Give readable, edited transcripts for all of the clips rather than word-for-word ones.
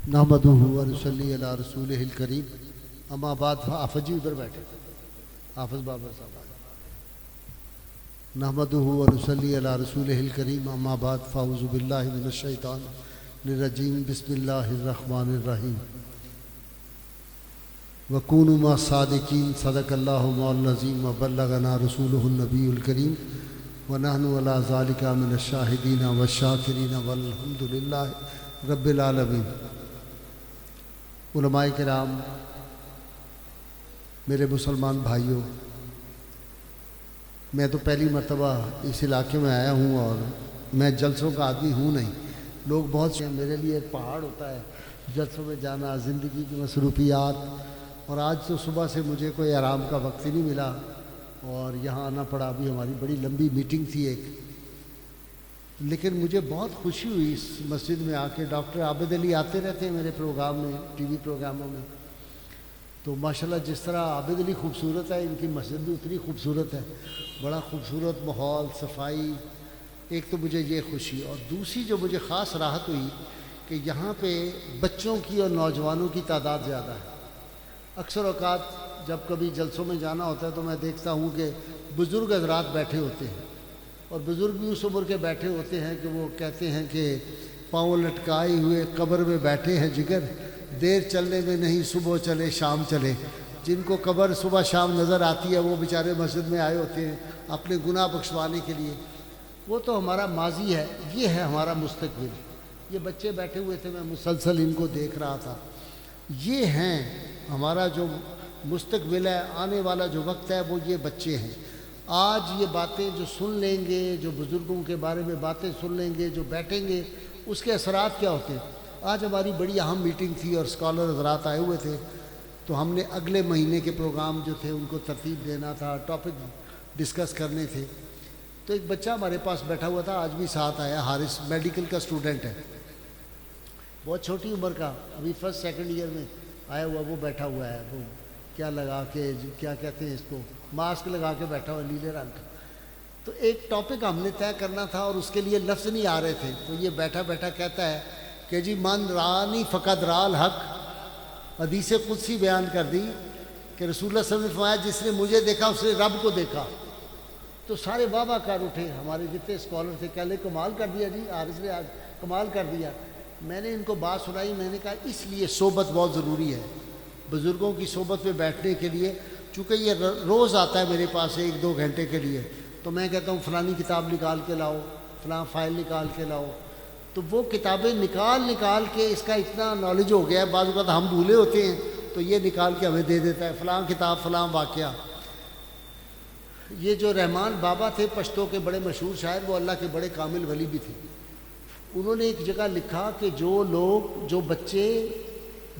نحمدہ و نصلی علی رسولہ الکریم اما بعد حافظ جی ادھر بیٹھے حافظ بابر صاحب نحمدہ و نصلی علی رسولہ الکریم اما بعد فاعوذ باللہ من الشیطان الرجیم بسم اللہ الرحمن الرحیم وکونوا مع الصادقین صدق اللہ مولانا العظیم وبلغنا رسولہ النبی الکریم ونحن علی ذلک من الشاہدین والشاکرین والحمد للہ رب العالمین۔ علماء کرام، میرے مسلمان بھائیوں، میں تو پہلی مرتبہ اس علاقے میں آیا ہوں اور میں جلسوں کا آدمی ہوں نہیں۔ لوگ بہت سے میرے لیے ایک پہاڑ ہوتا ہے جلسوں میں جانا، زندگی کی مصروفیات، اور آج تو صبح سے مجھے کوئی آرام کا وقت ہی نہیں ملا اور یہاں آنا پڑا۔ ابھی ہماری بڑی لمبی میٹنگ تھی ایک، لیکن مجھے بہت خوشی ہوئی اس مسجد میں آ کے۔ ڈاکٹر عابد علی آتے رہتے ہیں میرے پروگرام میں، ٹی وی پروگراموں میں، تو ماشاءاللہ جس طرح عابد علی خوبصورت ہے، ان کی مسجد بھی اتنی خوبصورت ہے۔ بڑا خوبصورت ماحول، صفائی، ایک تو مجھے یہ خوشی، اور دوسری جو مجھے خاص راحت ہوئی کہ یہاں پہ بچوں کی اور نوجوانوں کی تعداد زیادہ ہے۔ اکثر اوقات جب کبھی جلسوں میں جانا ہوتا ہے تو میں دیکھتا ہوں کہ بزرگ حضرات بیٹھے ہوتے ہیں، اور بزرگ بھی اس عمر کے بیٹھے ہوتے ہیں کہ وہ کہتے ہیں کہ پاؤں لٹکائے ہوئے قبر میں بیٹھے ہیں جگر، دیر چلنے میں نہیں صبح چلے شام چلے۔ جن کو قبر صبح شام نظر آتی ہے وہ بیچارے مسجد میں آئے ہوتے ہیں اپنے گناہ بخشوانے کے لیے۔ وہ تو ہمارا ماضی ہے، یہ ہے ہمارا مستقبل۔ یہ بچے بیٹھے ہوئے تھے، میں مسلسل ان کو دیکھ رہا تھا۔ یہ ہیں ہمارا جو مستقبل ہے، آنے والا جو وقت ہے وہ یہ بچے ہیں۔ آج یہ باتیں جو سن لیں گے، جو بزرگوں کے بارے میں باتیں سن لیں گے، جو بیٹھیں گے، اس کے اثرات کیا ہوتے ہیں۔ آج ہماری بڑی اہم میٹنگ تھی اور اسکالر حضرات آئے ہوئے تھے، تو ہم نے اگلے مہینے کے پروگرام جو تھے ان کو ترتیب دینا تھا، ٹاپک ڈسکس کرنے تھے۔ تو ایک بچہ ہمارے پاس بیٹھا ہوا تھا، آج بھی ساتھ آیا، حارث، میڈیکل کا اسٹوڈنٹ ہے، بہت چھوٹی عمر کا، ابھی فرسٹ سیکنڈ ایئر میں آیا ہوا، وہ بیٹھا ہوا ہے، وہ کیا لگا کے، کیا کہتے ہیں اس کو، ماسک لگا کے بیٹھا ہوا نیلے رنگ کا۔ تو ایک ٹاپک ہم نے طے کرنا تھا اور اس کے لیے لفظ نہیں آ رہے تھے، تو یہ بیٹھا بیٹھا کہتا ہے کہ جی من رانی فقد را الحق۔ حدیث قدسی بیان کر دی کہ رسول اللہ صلی اللہ علیہ وسلم نے فرمایا جس نے مجھے دیکھا اس نے رب کو دیکھا۔ تو سارے واہ واہ کر اٹھے، ہمارے جتنے اسکالر تھے، کہہ لے کمال کر دیا جی، حارث نے آج کمال کر دیا۔ میں نے ان کو بات سنائی، میں نے کہا اس لیے صحبت بہت ضروری ہے، بزرگوں کی صحبت میں بیٹھنے کے لیے، چونکہ یہ روز آتا ہے میرے پاس 1-2 گھنٹے کے لیے، تو میں کہتا ہوں فلانی کتاب نکال کے لاؤ، فلاں فائل نکال کے لاؤ، تو وہ کتابیں نکال کے اس کا اتنا نالج ہو گیا ہے، بعض اوقات ہم بھولے ہوتے ہیں تو یہ نکال کے ہمیں دے دیتا ہے، فلاں کتاب فلاں واقعہ۔ یہ جو رحمان بابا تھے پشتو کے بڑے مشہور شاعر، وہ اللہ کے بڑے کامل ولی بھی تھے۔ انہوں نے ایک جگہ لکھا کہ جو بچے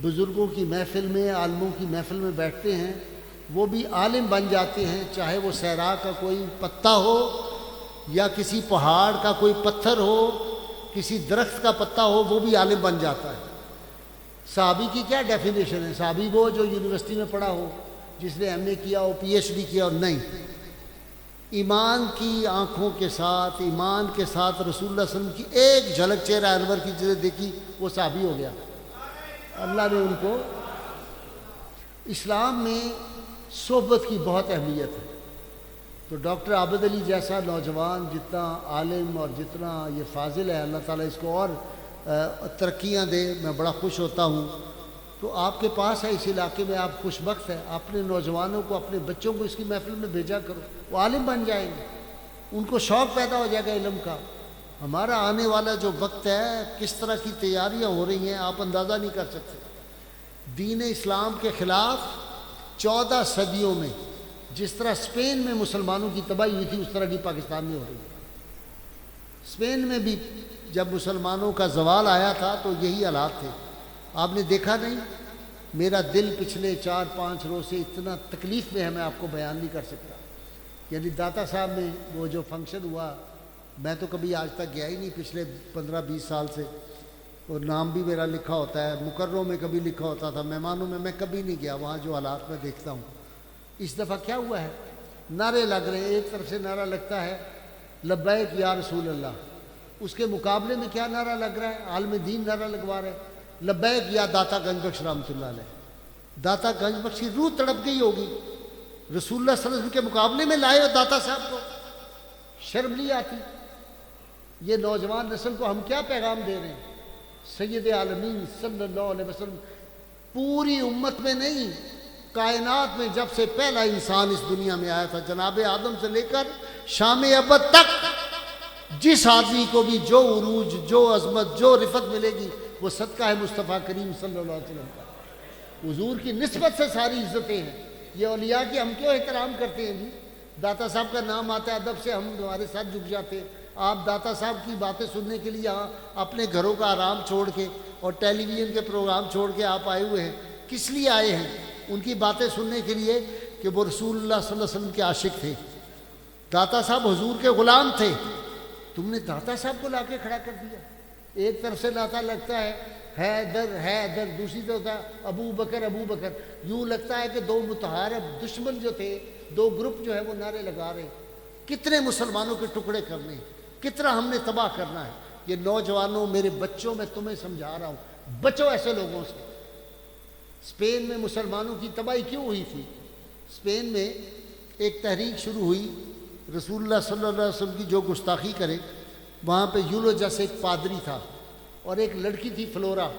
بزرگوں کی محفل میں، عالموں کی محفل میں بیٹھتے ہیں وہ بھی عالم بن جاتے ہیں، چاہے وہ صحرا کا کوئی پتا ہو یا کسی پہاڑ کا کوئی پتھر ہو، کسی درخت کا پتا ہو، وہ بھی عالم بن جاتا ہے۔ صحابی کی کیا ڈیفینیشن ہے؟ صحابی وہ جو یونیورسٹی میں پڑھا ہو، جس نے ایم اے کیا ہو، پی ایچ ڈی کیا ہو، نہیں، ایمان کی آنکھوں کے ساتھ، ایمان کے ساتھ رسول اللہ صلی اللہ علیہ وسلم کی ایک جھلک چہرہ انور کی جسے دیکھی وہ صحابی ہو گیا۔ اللہ نے ان کو، اسلام میں صحبت کی بہت اہمیت ہے۔ تو ڈاکٹر عابد علی جیسا نوجوان جتنا عالم اور جتنا یہ فاضل ہے، اللہ تعالیٰ اس کو اور ترقیاں دے، میں بڑا خوش ہوتا ہوں۔ تو آپ کے پاس ہے اس علاقے میں، آپ خوش بخت ہیں، اپنے نوجوانوں کو، اپنے بچوں کو اس کی محفل میں بھیجا کرو، وہ عالم بن جائیں گے، ان کو شوق پیدا ہو جائے گا علم کا۔ ہمارا آنے والا جو وقت ہے، کس طرح کی تیاریاں ہو رہی ہیں آپ اندازہ نہیں کر سکتے۔ دین اسلام کے خلاف 14 صدیوں میں جس طرح اسپین میں مسلمانوں کی تباہی ہوئی تھی، اس طرح کی پاکستان میں ہو رہی ہے۔ اسپین میں بھی جب مسلمانوں کا زوال آیا تھا تو یہی حالات تھے، آپ نے دیکھا نہیں؟ میرا دل پچھلے 4-5 روز سے اتنا تکلیف میں ہے، میں آپ کو بیان نہیں کر سکتا۔ یعنی داتا صاحب میں وہ جو فنکشن ہوا، میں تو کبھی آج تک گیا ہی نہیں پچھلے 15-20 سال سے، اور نام بھی میرا لکھا ہوتا ہے، مقرروں میں کبھی لکھا ہوتا تھا، مہمانوں میں کبھی نہیں گیا، وہاں جو حالات میں دیکھتا ہوں۔ اس دفعہ کیا ہوا ہے؟ نعرے لگ رہے ہیں، ایک طرف سے نعرہ لگتا ہے لبیک یا رسول اللہ، اس کے مقابلے میں کیا نعرہ لگ رہا ہے؟ عالم دین نعرہ لگوا رہے ہیں لبیک یا داتا گنج بخش رحمۃ اللہ علیہ. داتا گنج بخش کی روح تڑپ گئی ہوگی. رسول اللہ صلی اللہ علیہ وسلم کے مقابلے میں لائے ہو داتا صاحب کو, شرم نہیں آتی؟ یہ نوجوان نسل کو ہم کیا پیغام دے رہے ہیں؟ سید عالمین صلی اللہ علیہ وسلم پوری امت میں نہیں, کائنات میں جب سے پہلا انسان اس دنیا میں آیا تھا, جناب آدم سے لے کر شام ابد تک, جس آدمی کو بھی جو عروج, جو عظمت, جو رفت ملے گی وہ صدقہ ہے مصطفیٰ کریم صلی اللہ علیہ وسلم کا. حضور کی نسبت سے ساری عزتیں ہیں. یہ اولیاء کی ہم کیوں احترام کرتے ہیں جی؟ داتا صاحب کا نام آتا ہے ادب سے ہم ہمارے ساتھ جھک جاتے ہیں. آپ داتا صاحب کی باتیں سننے کے لیے یہاں اپنے گھروں کا آرام چھوڑ کے اور ٹیلی ویژن کے پروگرام چھوڑ کے آپ آئے ہوئے ہیں. کس لیے آئے ہیں؟ ان کی باتیں سننے کے لیے کہ وہ رسول اللہ صلی اللہ علیہ وسلم کے عاشق تھے. داتا صاحب حضور کے غلام تھے. تم نے داتا صاحب کو لا کے کھڑا کر دیا. ایک طرف سے لاتا لگتا ہے در, دوسری طرف ہوتا ہے ابو بکر. یوں لگتا ہے کہ دو متحارب دشمن جو تھے, دو گروپ جو ہے وہ نعرے لگا رہے. کتنے مسلمانوں کے ٹکڑے کرنے, کتنا ہم نے تباہ کرنا ہے. یہ نوجوانوں, میرے بچوں, میں تمہیں سمجھا رہا ہوں, بچو ایسے لوگوں سے. اسپین میں مسلمانوں کی تباہی کیوں ہوئی تھی؟ اسپین میں ایک تحریک شروع ہوئی, رسول اللہ صلی اللہ علیہ وسلم کی جو گستاخی کرے. وہاں پہ یولوجس ایک پادری تھا اور ایک لڑکی تھی فلورا.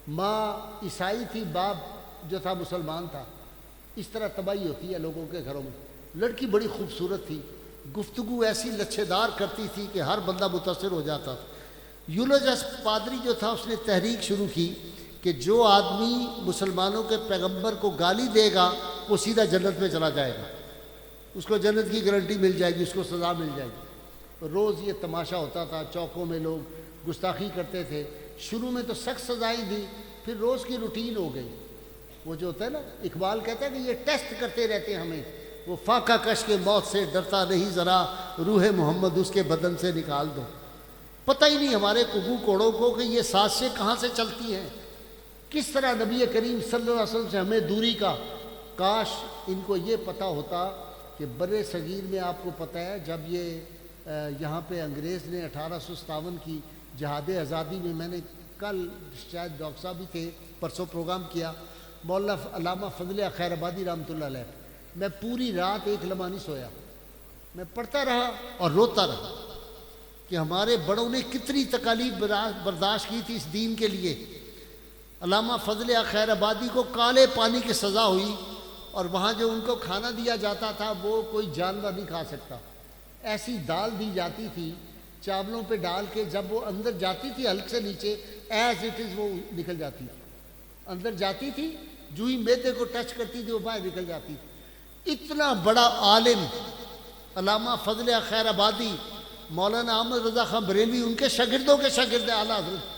ماں عیسائی تھی, باپ جو تھا مسلمان تھا. اس طرح تباہی ہوتی ہے لوگوں کے گھروں میں. لڑکی بڑی خوبصورت تھی, گفتگو ایسی لچھے دار کرتی تھی کہ ہر بندہ متاثر ہو جاتا تھا. یولوجس پادری جو تھا اس نے تحریک شروع کی کہ جو آدمی مسلمانوں کے پیغمبر کو گالی دے گا وہ سیدھا جنت میں چلا جائے گا, اس کو جنت کی گارنٹی مل جائے گی, اس کو سزا مل جائے گی. روز یہ تماشا ہوتا تھا, چوکوں میں لوگ گستاخی کرتے تھے. شروع میں تو سخت سزائیں دی, پھر روز کی روٹین ہو گئی. وہ جو ہوتا ہے نا, اقبال کہتا ہے کہ یہ ٹیسٹ کرتے رہتے ہیں ہمیں. وہ فاقہ کش کے موت سے ڈرتا نہیں ذرا, روح محمد اس کے بدن سے نکال دو. پتہ ہی نہیں ہمارے کگو کوڑوں کو کہ یہ سازشیں کہاں سے چلتی ہیں. کس طرح نبی کریم صلی اللہ علیہ وسلم سے ہمیں دوری کا. کاش ان کو یہ پتہ ہوتا کہ بر صغیر میں آپ کو پتہ ہے جب یہ یہاں پہ انگریز نے 1857 کی جہاد آزادی میں نے کل شاید ڈاکٹر صاحب بھی تھے, پرسوں پروگرام کیا, مولانا علامہ فضل خیر آبادی رحمۃ اللہ علیہ. میں پوری رات ایک لمحہ نہیں سویا, میں پڑھتا رہا اور روتا رہا کہ ہمارے بڑوں نے کتنی تکالیف برداشت کی تھی اس دین کے لیے. علامہ فضل خیر آبادی کو کالے پانی کی سزا ہوئی اور وہاں جو ان کو کھانا دیا جاتا تھا وہ کوئی جانور نہیں کھا سکتا. ایسی دال دی جاتی تھی چاولوں پہ ڈال کے, جب وہ اندر جاتی تھی حلق سے نیچے ایز اٹ از وہ نکل جاتی تھی. اندر جاتی تھی, جو ہی میدے کو ٹچ کرتی تھی وہ باہر نکل جاتی تھی. اتنا بڑا عالم علامہ فضل خیر آبادی, مولانا احمد رضا خان بریلوی ان کے شاگردوں کے شاگرد اعلیٰ حضرت.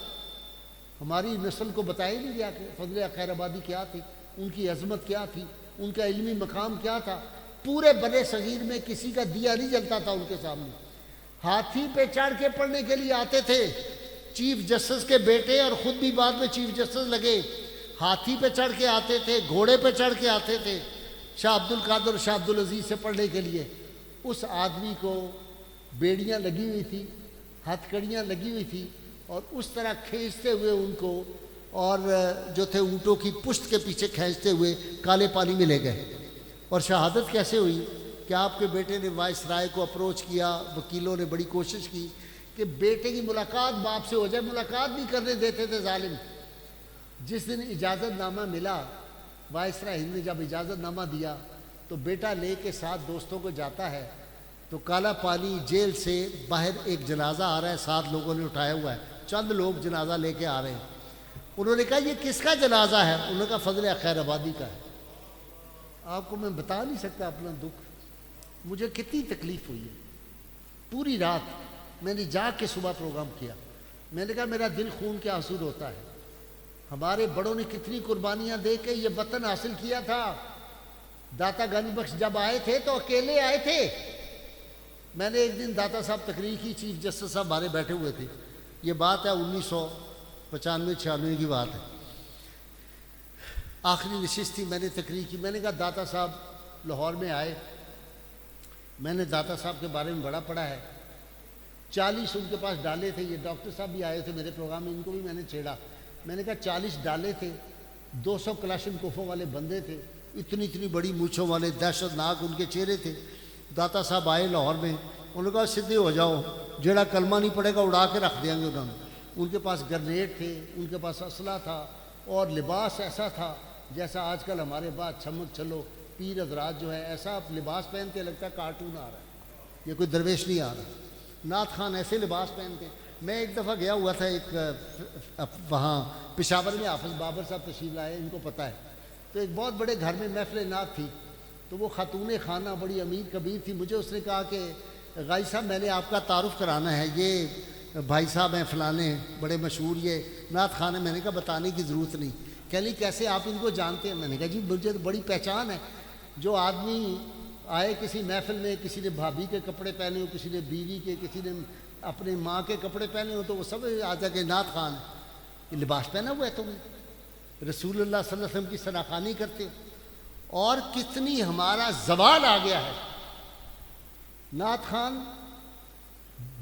ہماری نسل کو بتایا نہیں گیا کہ فضل خیر آبادی کیا تھی, ان کی عظمت کیا تھی, ان کا علمی مقام کیا تھا. پورے بر صغیر میں کسی کا دیا نہیں جلتا تھا ان کے سامنے. ہاتھی پہ چڑھ کے پڑھنے کے لیے آتے تھے چیف جسٹس کے بیٹے, اور خود بھی بعد میں چیف جسٹس لگے. ہاتھی پہ چڑھ کے آتے تھے, گھوڑے پہ چڑھ کے آتے تھے شاہ عبد القادر, شاہ عبد العزیز سے پڑھنے کے لیے. اس آدمی کو بیڑیاں لگی ہوئی تھی, ہتھ کڑیاں لگی ہوئی تھی, اور اس طرح کھینچتے ہوئے ان کو, اور جو تھے اونٹوں کی پشت کے پیچھے کھینچتے ہوئے کالے پانی میں لے گئے. اور شہادت کیسے ہوئی کہ آپ کے بیٹے نے وائس رائے کو اپروچ کیا, وکیلوں نے بڑی کوشش کی کہ بیٹے کی ملاقات باپ سے ہو جائے, ملاقات نہیں کرنے دیتے تھے ظالم. جس دن اجازت نامہ ملا, وائس رائے ہند نے جب اجازت نامہ دیا تو بیٹا لے کے ساتھ دوستوں کو جاتا ہے, تو کالا پانی جیل سے باہر ایک جنازہ آ رہا ہے, 7 لوگوں نے اٹھایا ہوا ہے, چند لوگ جنازہ لے کے آ رہے ہیں. انہوں نے کہا یہ کس کا جنازہ ہے؟ انہوں نے کہا فضل خیر آبادی کا ہے. آپ کو میں بتا نہیں سکتا اپنا دکھ, مجھے کتنی تکلیف ہوئی ہے. پوری رات میں نے جا کے صبح پروگرام کیا. میں نے کہا میرا دل خون کے آنسو ہوتا ہے. ہمارے بڑوں نے کتنی قربانیاں دے کے یہ وطن حاصل کیا تھا. داتا گنج بخش جب آئے تھے تو اکیلے آئے تھے. میں نے ایک دن داتا صاحب تقریر کی, چیف جسٹس صاحب ہمارے بیٹھے ہوئے تھے. یہ بات ہے 1995-96 کی بات ہے. آخری نشست تھی, میں نے تقریر کی. میں نے کہا داتا صاحب لاہور میں آئے, میں نے داتا صاحب کے بارے میں بڑا پڑھا ہے. 40 ان کے پاس ڈالے تھے. یہ ڈاکٹر صاحب بھی آئے تھے میرے پروگرام میں, ان کو بھی میں نے چھیڑا میں نے کہا 40 ڈالے تھے، 200 کلاشن کوفوں والے بندے تھے، اتنی اتنی بڑی مونچھوں والے دہشت ناک ان کے چہرے تھے۔ داتا صاحب آئے لاہور میں، انہوں نے کہا سیدھے ہو جاؤ، جڑا کلمہ نہیں پڑے گا اڑا کے رکھ دیں گے انہوں نے۔ ان کے پاس گرنیڈ تھے، ان کے پاس اسلحہ تھا، اور لباس ایسا تھا جیسا آج کل ہمارے بعد چھمک چلو پیر حضرات جو ہے ایسا لباس پہنتے لگتا ہے کارٹون آ رہا ہے، یہ کوئی درویش نہیں آ رہا۔ نعت خان ایسے لباس پہنتے۔ میں ایک دفعہ گیا ہوا تھا ایک وہاں پشاور میں، حافظ بابر صاحب تشریف لائے، ان کو پتہ ہے، تو ایک بہت بڑے گھر میں محفل نعت تھی، تو وہ خاتون خانہ بڑی امیر کبیر تھی، مجھے اس نے کہا کہ غائی صاحب میں نے آپ کا تعارف کرانا ہے، یہ بھائی صاحب ہیں فلانے بڑے مشہور یہ نعت خان ہیں۔ میں نے کہا بتانے کی ضرورت نہیں۔ کہہ لی کیسے آپ ان کو جانتے ہیں؟ میں نے کہا جی مجھے تو بڑی پہچان ہے، جو آدمی آئے کسی محفل میں، کسی نے بھابھی کے کپڑے پہنے ہو، کسی نے بیوی کے، کسی نے اپنے ماں کے کپڑے پہنے ہو، تو وہ سب آ جا کے نعت خان ہے۔ یہ لباس پہنا ہوا ہے تم رسول اللہ صلی اللہ علیہ وسلم کی شناخوانی کرتے ہو، اور کتنی ہمارا زوال آ گیا ہے۔ نعت خان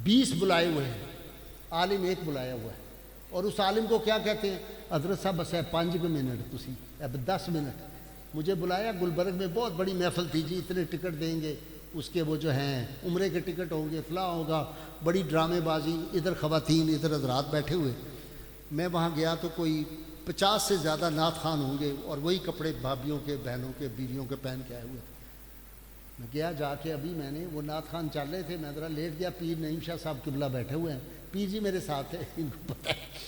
20 بلائے ہوئے ہیں، عالم ایک بلایا ہوا ہے، اور اس عالم کو کیا کہتے ہیں؟ حضرت صاحب بس ہے 5 منٹ، تسی اب 10 منٹ۔ مجھے بلایا، گلبرگ میں بہت بڑی محفل تھی جی، اتنے ٹکٹ دیں گے، اس کے وہ جو ہیں عمرے کے ٹکٹ ہوں گے، فلاں ہوگا، بڑی ڈرامے بازی، ادھر خواتین ادھر حضرات بیٹھے ہوئے۔ میں وہاں گیا تو کوئی 50 سے زیادہ نعت خان ہوں گے، اور وہی کپڑے بھابھیوں کے، بہنوں کے، بیویوں کے پہن کے آئے ہوئے تھے۔ میں گیا جا کے، ابھی میں نے وہ نعت خان چل رہے تھے، میں ذرا لیٹ گیا، پیر نعیم شاہ صاحب قبلہ بیٹھے ہوئے ہیں، پیر جی میرے ساتھ ہیں، ان کو پتہ ہے۔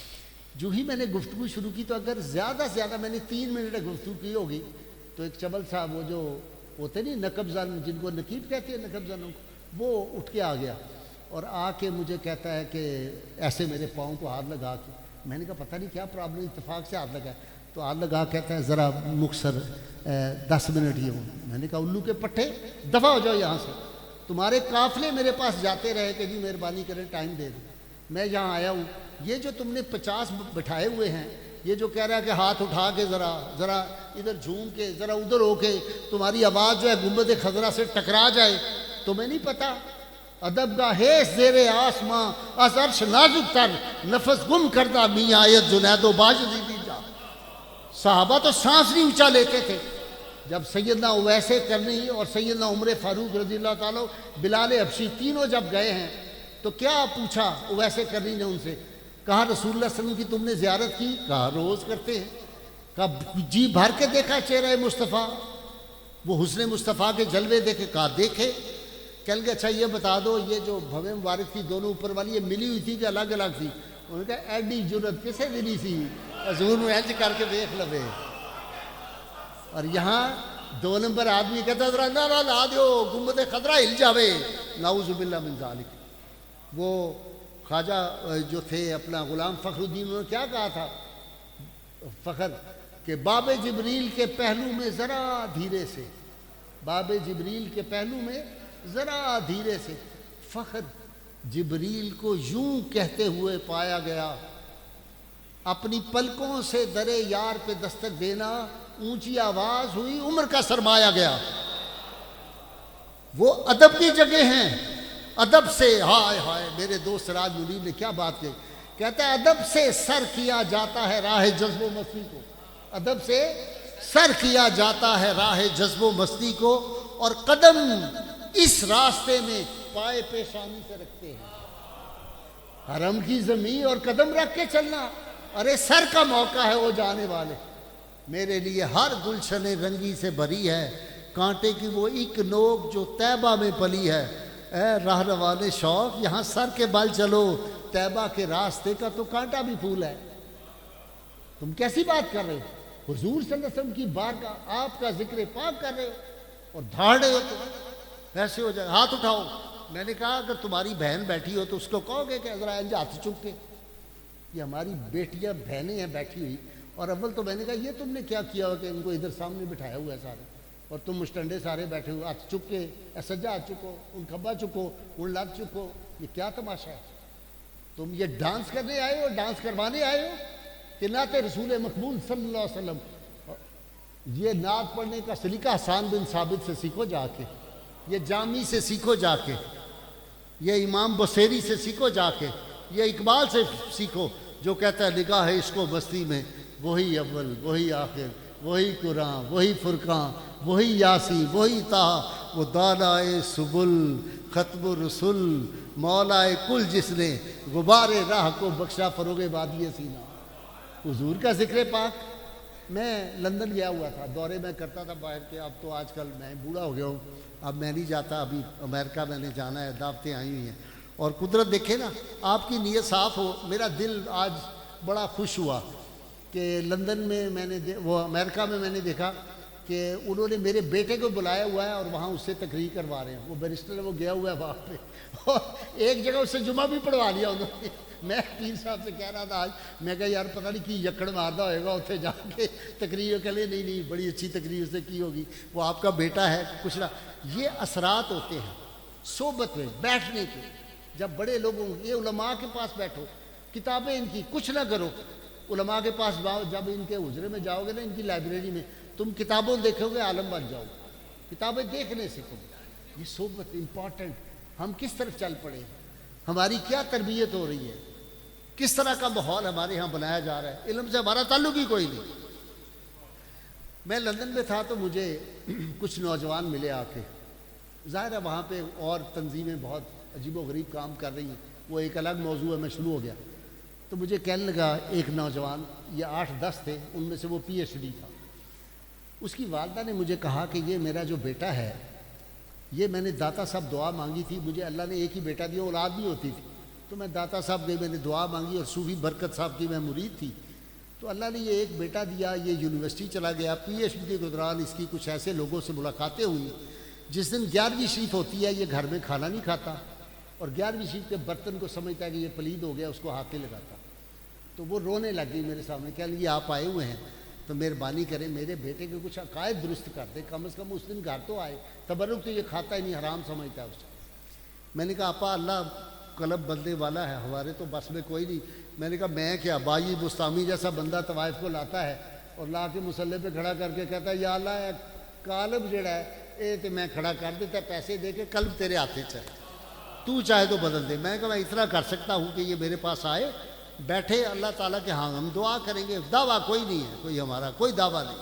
جو ہی میں نے گفتگو شروع کی، تو اگر زیادہ سے زیادہ میں نے 3 منٹ گفتگو کی ہوگی، تو ایک چبل صاحب وہ جو ہوتے نہیں نقب زن، جن کو نقیب کہتے ہیں نقب زنوں کو، وہ اٹھ کے آ گیا اور آ کے مجھے کہتا ہے کہ ایسے میرے پاؤں کو ہاتھ لگا کے، میں نے کہا پتہ نہیں کیا پرابلم، اتفاق سے ہاتھ لگا ہے، تو ہاتھ لگا کہتا ہے ذرا مختصر 10 منٹ ہی ہوں۔ میں نے کہا الو کے پٹھے دفع ہو جاؤ یہاں سے، تمہارے قافلے میرے پاس جاتے رہے کہ جی مہربانی کریں ٹائم دے دیں، میں یہاں آیا ہوں۔ یہ جو تم نے 50 بٹھائے ہوئے ہیں، یہ جو کہہ رہا ہے کہ ہاتھ اٹھا کے ذرا ادھر جھوم کے، ذرا ادھر ہو کے تمہاری آواز جو ہے گنبد خضرا سے ٹکرا جائے، تمہیں نہیں پتہ ادب کا حیث زیر آسماں از عرش نازک تر، نفس گم کردہ میاں آیت جنید و باجدی بھی جا۔ صحابہ تو سانس نہیں اونچا لیتے تھے۔ جب سیدنا اویس کرنی اور سیدنا عمر فاروق رضی اللہ تعالیٰ، بلال حبشی، تینوں جب گئے ہیں تو کیا پوچھا اویس کرنی نے ان سے؟ کہا رسول اللہ صلی اللہ علیہ وسلم کی تم نے زیارت کی؟ کہا روز کرتے ہیں۔ کہا جی بھر کے دیکھا چہرہ مصطفیٰ، وہ حسن مصطفیٰ کے جلوے دیکھے؟ کہا دیکھے۔ کہنے لگے اچھا یہ بتا دو، یہ جو بھویں مبارک تھی دونوں اوپر والی، یہ ملی ہوئی تھی کہ الگ الگ تھی؟ انہوں نے کہا ایڈی جرت کسے ملی سی، حضور نے انج کر کے دیکھ لوے۔ اور یہاں 2 نمبر آدمی کہتا ذرا نعرہ لا دیو گنبد خضرا ہل جاوے، نعوذ باللہ من ذالک۔ وہ خواجہ جو تھے اپنا غلام فخر الدین، انہوں نے کیا کہا تھا فخر کہ باب جبریل کے پہلو میں ذرا دھیرے سے، باب جبریل کے پہلو میں ذرا دھیرے سے، فخر جبریل کو یوں کہتے ہوئے پایا گیا، اپنی پلکوں سے درے یار پہ دستک دینا، اونچی آواز ہوئی، عمر کا سرمایا گیا۔ وہ ادب کی جگہ ہیں، ادب سے، ہائے ہائے میرے دوست سراج منیر نے کیا بات کہی، کہتا ہے ادب سے سر کیا جاتا ہے راہ جذب و مستی کو، ادب سے سر کیا جاتا ہے راہ جذب و مستی کو، اور قدم اس راستے میں پائے پیشانی سے رکھتے ہیں۔ حرم کی زمین اور قدم رکھ کے چلنا، ارے سر کا موقع ہے وہ جانے والے۔ میرے لیے ہر گلشن رنگی سے بھری ہے، کانٹے کی وہ ایک نوک جو طیبہ میں پلی ہے، اے راہ روان شوق یہاں سر کے بل چلو، طیبہ کے راستے کا تو کانٹا بھی پھول ہے۔ تم کیسی بات کر رہے ہو؟ حضور صلی اللہ علیہ وسلم کی بارگاہ، آپ کا ذکر پاک کر رہے ہو اور دھاڑ رہے ہو، تو ایسے ہو جائے۔ ہاتھ اٹھاؤ۔ میں نے کہا اگر تمہاری بہن بیٹھی ہو تو اس کو کہو گے کہ ذرا ہاتھ چک کے، یہ ہماری بیٹیاں بہنیں ہیں بیٹھی ہوئی، اور اول تو میں نے کہا یہ تم نے کیا کیا ہو کہ ان کو ادھر سامنے بٹھایا ہوا ہے سارے، اور تم مشٹنڈے سارے بیٹھے ہوئے، ہاتھ چک کے، سجا ہاتھ چکو، ان کھبا چکو، ان لات چکو، یہ کیا تماشا ہے؟ تم یہ ڈانس کرنے آئے ہو، ڈانس کروانے آئے ہو کہ نعت رسول مقبول صلی اللہ علیہ وسلم؟ یہ نعت پڑھنے کا سلیقہ حسان بن ثابت سے سیکھو جا کے، یہ جامی سے سیکھو جا کے، یہ امام بصیری سے سیکھو جا کے، یہ اقبال سے سیکھو۔ جو کہتا ہے نگاہ عشق و مستی میں وہی اول وہی آخر وہی قرآن وہی فرقان وہی یاسین وہی طہ، وہ دانائے سبل ختم الرسل مولائے کل، جس نے غبار راہ کو بخشا فروغ وادی سینا۔ حضور کا ذکر پاک۔ میں لندن گیا ہوا تھا، دورے میں کرتا تھا باہر کے، اب تو آج کل میں بوڑھا ہو گیا ہوں، اب میں نہیں جاتا، ابھی امریکہ میں نے جانا ہے، دعوتیں آئی ہوئی ہیں۔ اور قدرت دیکھے نا، آپ کی نیت صاف ہو۔ میرا دل آج بڑا خوش ہوا کہ لندن میں میں نے وہ امریکہ میں نے دیکھا کہ انہوں نے میرے بیٹے کو بلایا ہوا ہے اور وہاں اس سے تقریر کروا رہے ہیں۔ وہ بیرسٹر ہے، وہ گیا ہوا ہے وہاں پہ، اور ایک جگہ اس سے جمعہ بھی پڑھوا لیا انہوں نے۔ میں پیر صاحب سے کہہ رہا تھا آج، میں کہا یار پتہ نہیں کی یکڑ ماردا ہوئے گا اتنے جا کے تقریر، کہ لے نہیں بڑی اچھی تقریر اس نے کی ہوگی، وہ آپ کا بیٹا ہے کچھ نہ۔ یہ اثرات ہوتے ہیں صحبت میں بیٹھنے کے۔ جب بڑے لوگوں، یہ علماء کے پاس بیٹھو، کتابیں ان کی کچھ نہ کرو، علماء کے پاس جب ان کے حجرے میں جاؤ گے نا، ان کی لائبریری میں، تم کتابوں دیکھو گے عالم بن جاؤ گے، کتابیں دیکھنے سیکھو گے۔ یہ صحبت امپورٹنٹ۔ ہم کس طرف چل پڑے ہیں، ہماری کیا تربیت ہو رہی ہے، کس طرح کا ماحول ہمارے ہاں بنایا جا رہا ہے، علم سے ہمارا تعلق ہی کوئی نہیں۔ میں لندن میں تھا تو مجھے کچھ نوجوان ملے آ کے، ظاہر ہے وہاں پہ اور تنظیمیں بہت عجیب و غریب کام کر رہی ہیں، وہ ایک الگ موضوع ہے، میں شروع ہو گیا۔ تو مجھے کہنے لگا ایک نوجوان، یہ 8-10 تھے، ان میں سے وہ پی ایچ ڈی تھا، اس کی والدہ نے مجھے کہا کہ یہ میرا جو بیٹا ہے، یہ میں نے داتا صاحب دعا مانگی تھی، مجھے اللہ نے ایک ہی بیٹا دیا، اولاد بھی ہوتی تھی، تو میں داتا صاحب گئی، میں نے دعا مانگی، اور صوفی برکت صاحب کی میں مرید تھی، تو اللہ نے یہ ایک بیٹا دیا، یہ یونیورسٹی چلا گیا، پی ایچ ڈی کے دوران اس کی کچھ ایسے لوگوں سے ملاقاتیں ہوئی، جس دن 11ویں شریف ہوتی ہے یہ گھر میں کھانا نہیں کھاتا، اور 11ویں شریف کے برتن کو سمجھتا ہے کہ یہ پلید ہو گیا، اس کو ہاتھ نہیں لگاتا۔ تو وہ رونے لگ گئی میرے سامنے، کہہ لیں یہ آپ آئے ہوئے ہیں تو مہربانی کریں میرے بیٹے کے کچھ عقائد درست کر دیں، کم از کم اس دن گھر تو آئے، تبرک تو یہ کھاتا ہی نہیں، حرام سمجھتا ہے اس کو۔ میں نے کہا آپا اللہ قلب بدلنے والا ہے، ہمارے تو بس میں کوئی نہیں۔ میں نے کہا میں کیا، بائی بستامی جیسا بندہ طوائف کو لاتا ہے اور لا کے مسلح پہ کھڑا کر کے کہتا ہے یا اللہ قالب جڑا ہے اے تے میں کھڑا کر دیتا ہے، پیسے دے کے قلب تیرے ہاتھ چاہے، تو چاہے تو بدل دے۔ میں نے کہا میں اتنا کر سکتا ہوں کہ یہ میرے پاس آئے، بیٹھے، اللہ تعالیٰ کے ہاں ہم دعا کریں گے، دعویٰ کوئی نہیں ہے، کوئی ہمارا کوئی دعویٰ نہیں۔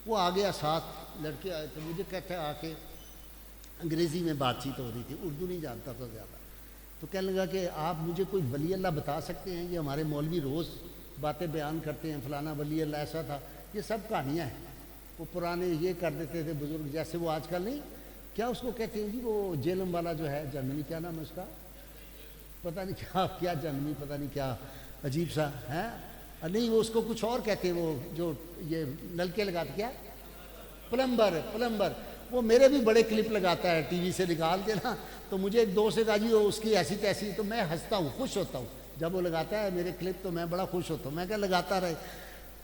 وہ آ گیا، 7 لڑکے آئے تھے، مجھے کہتے ہیں آ کے انگریزی میں بات چیت ہو رہی تھی، اردو نہیں جانتا تھا زیادہ، تو کہنے لگا کہ آپ مجھے کوئی ولی اللہ بتا سکتے ہیں، یہ ہمارے مولوی روز باتیں بیان کرتے ہیں، فلانا ولی اللہ ایسا تھا، یہ سب کہانیاں ہیں، وہ پرانے یہ کر دیتے تھے بزرگ، جیسے وہ آج کل نہیں، کیا اس کو کہتے ہیں جی وہ جیلم والا جو ہے جرمنی، کیا نام ہے اس کا، پتہ نہیں کیا جرمنی، پتہ نہیں کیا عجیب سا ہے، نہیں وہ اس کو کچھ اور کہتے ہیں، وہ جو یہ نلکے لگاتے، کیا پلمبر، وہ میرے بھی بڑے کلپ لگاتا ہے ٹی وی سے نکال کے نا، تو مجھے ایک دوست نے کہا جی وہ اس کی ایسی تیسی، تو میں ہنستا ہوں، خوش ہوتا ہوں جب وہ لگاتا ہے میرے کلپ، تو میں بڑا خوش ہوتا ہوں، میں کہا لگاتا رہے۔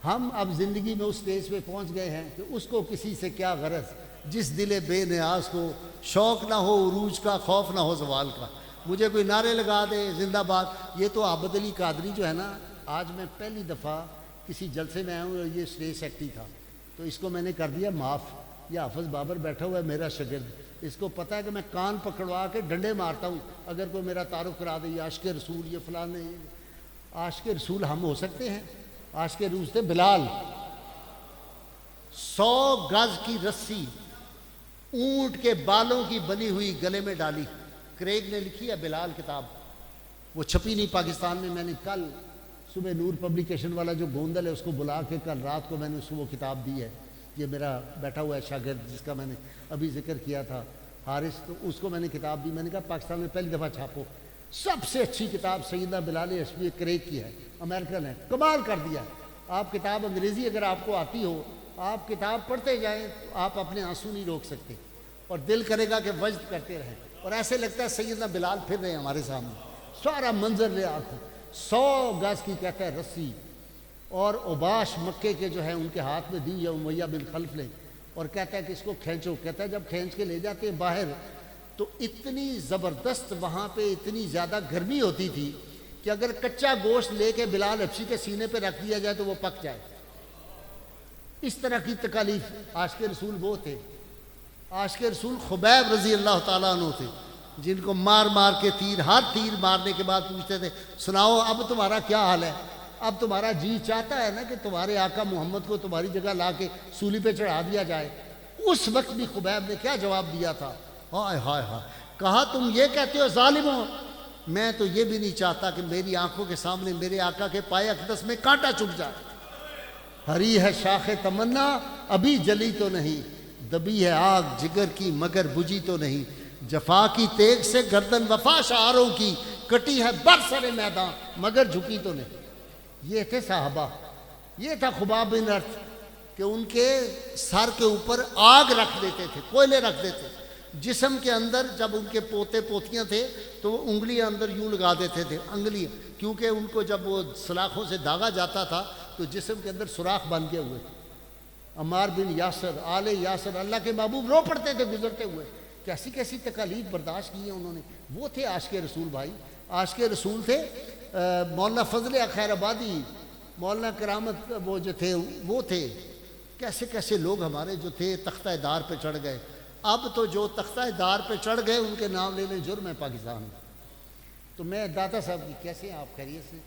ہم اب زندگی میں اس سٹیج پہ پہنچ گئے ہیں کہ اس کو کسی سے کیا غرض، جس دل بے نیاز کو شوق نہ ہو عروج کا، خوف نہ ہو زوال کا، مجھے کوئی نعرے لگا دے زندہ باد۔ یہ تو عابد علی قادری جو ہے نا، آج میں پہلی دفعہ کسی جلسے میں آیا ہوں، یہ اسٹیج سیکٹری تھا، تو اس کو میں نے کر دیا معاف۔ یہ حافظ بابر بیٹھا ہوا ہے میرا شاگرد، اس کو پتہ ہے کہ میں کان پکڑوا کے ڈنڈے مارتا ہوں اگر کوئی میرا تعارف کرا دے، یہ عاشق رسول، یہ فلانے۔ عاشق رسول ہم ہو سکتے ہیں؟ عاشق رسول تھے بلال، 100 گز کی رسی اونٹ کے بالوں کی بنی ہوئی گلے میں ڈالی، کریگ نے لکھی ہے بلال کتاب، وہ چھپی نہیں پاکستان میں، میں نے کل صبح نور پبلیکیشن والا جو گوندل ہے اس کو بلا کے کل رات کو میں نے اس کو وہ کتاب دی ہے، یہ میرا بیٹھا ہوا ہے شاگرد جس کا میں نے ابھی ذکر کیا تھا حارث، تو اس کو میں نے کتاب دی، میں نے کہا پاکستان میں پہلی دفعہ چھاپو، سب سے اچھی کتاب سیدنا بلال ہاشمی کریگ کی ہے، امریکن ہے، کمال کر دیا۔ آپ کتاب انگریزی اگر آپ کو آتی ہو، آپ کتاب پڑھتے جائیں تو آپ اپنے آنسو نہیں روک سکتے، اور دل کرے گا کہ وجد کرتے رہیں، اور ایسے لگتا ہے سیدنا بلال پھر رہے ہیں ہمارے سامنے، سارا منظر لے آنکھوں، 100 گز کی کہتا ہے رسی، اور عباش مکے کے جو ہے ان کے ہاتھ میں دی یا امیہ بن خلف نے، اور کہتا ہے کہ اس کو کھینچو، کہتا ہے جب کھینچ کے لے جاتے ہیں باہر تو اتنی زبردست وہاں پہ اتنی زیادہ گرمی ہوتی تھی کہ اگر کچا گوشت لے کے بلال حبشی کے سینے پہ رکھ دیا جائے تو وہ پک جائے، اس طرح کی تکالیف۔ عاشق رسول وہ تھے، عاشق رسول خبیب رضی اللہ تعالیٰ عنہ تھے، جن کو مار مار کے ہر تیر مارنے کے بعد پوچھتے تھے سناؤ اب تمہارا کیا حال ہے، اب تمہارا جی چاہتا ہے نا کہ تمہارے آقا محمد کو تمہاری جگہ لا کے سولی پہ چڑھا دیا جائے۔ اس وقت بھی خبیب نے کیا جواب دیا تھا، ہائے ہائے ہائے، کہا تم یہ کہتے ہو ظالموں، میں تو یہ بھی نہیں چاہتا کہ میری آنکھوں کے سامنے میرے آقا کے پائے اقدس میں کانٹا چبھ جائے۔ ہری ہے شاخ تمنا ابھی جلی تو نہیں، دبی ہے آگ جگر کی مگر بجھی تو نہیں، جفا کی تیغ سے گردن وفا شعاروں کی، کٹی ہے برسر میدان مگر جھکی تو نہیں۔ یہ تھے صحابہ، یہ تھا خباب بن ارت کہ ان کے سر کے اوپر آگ رکھ دیتے تھے، کوئلے رکھ دیتے تھے۔ جسم کے اندر جب ان کے پوتے پوتیاں تھے تو وہ انگلیاں اندر یوں لگا دیتے تھے، انگلیاں، کیونکہ ان کو جب وہ سلاخوں سے داغا جاتا تھا تو جسم کے اندر سوراخ بن گئے ہوئے تھے۔ عمار بن یاسر، آل یاسر، اللہ کے محبوب رو پڑتے تھے گزرتے ہوئے، کیسی کیسی تکالیف برداشت کی ہیں انہوں نے۔ وہ تھے عاشق رسول بھائی، عاشق رسول تھے۔ مولانا فضل خیر آبادی، مولانا کرامت وہ جو تھے وہ تھے۔ کیسے کیسے لوگ ہمارے جو تھے تختہ دار پہ چڑھ گئے۔ اب تو جو تختہ دار پہ چڑھ گئے ان کے نام لینے جرم ہے پاکستان میں۔ تو میں داتا صاحب کی کیسے ہیں آپ، خیریت سے؟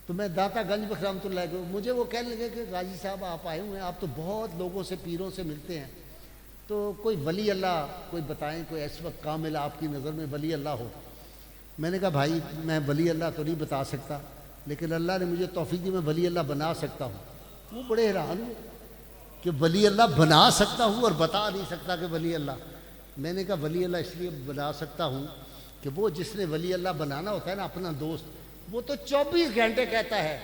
تو میں داتا گنج بخش رحمۃ اللہ کو، مجھے وہ کہنے لگے کہ غازی صاحب آپ آئے ہوئے ہیں، آپ تو بہت لوگوں سے پیروں سے ملتے ہیں، تو کوئی ولی اللہ کوئی بتائیں، کوئی اس وقت کامل آپ کی نظر میں ولی اللہ ہو۔ میں نے کہا بھائی میں ولی اللہ تو نہیں بتا سکتا، لیکن اللہ نے مجھے توفیق دی میں ولی اللہ بنا سکتا ہوں۔ وہ بڑے حیران ہوئے کہ ولی اللہ بنا سکتا ہوں اور بتا نہیں سکتا کہ ولی اللہ۔ میں نے کہا ولی اللہ اس لیے بنا سکتا ہوں کہ وہ جس نے ولی اللہ بنانا ہوتا ہے نا اپنا دوست، وہ تو 24 گھنٹے کہتا ہے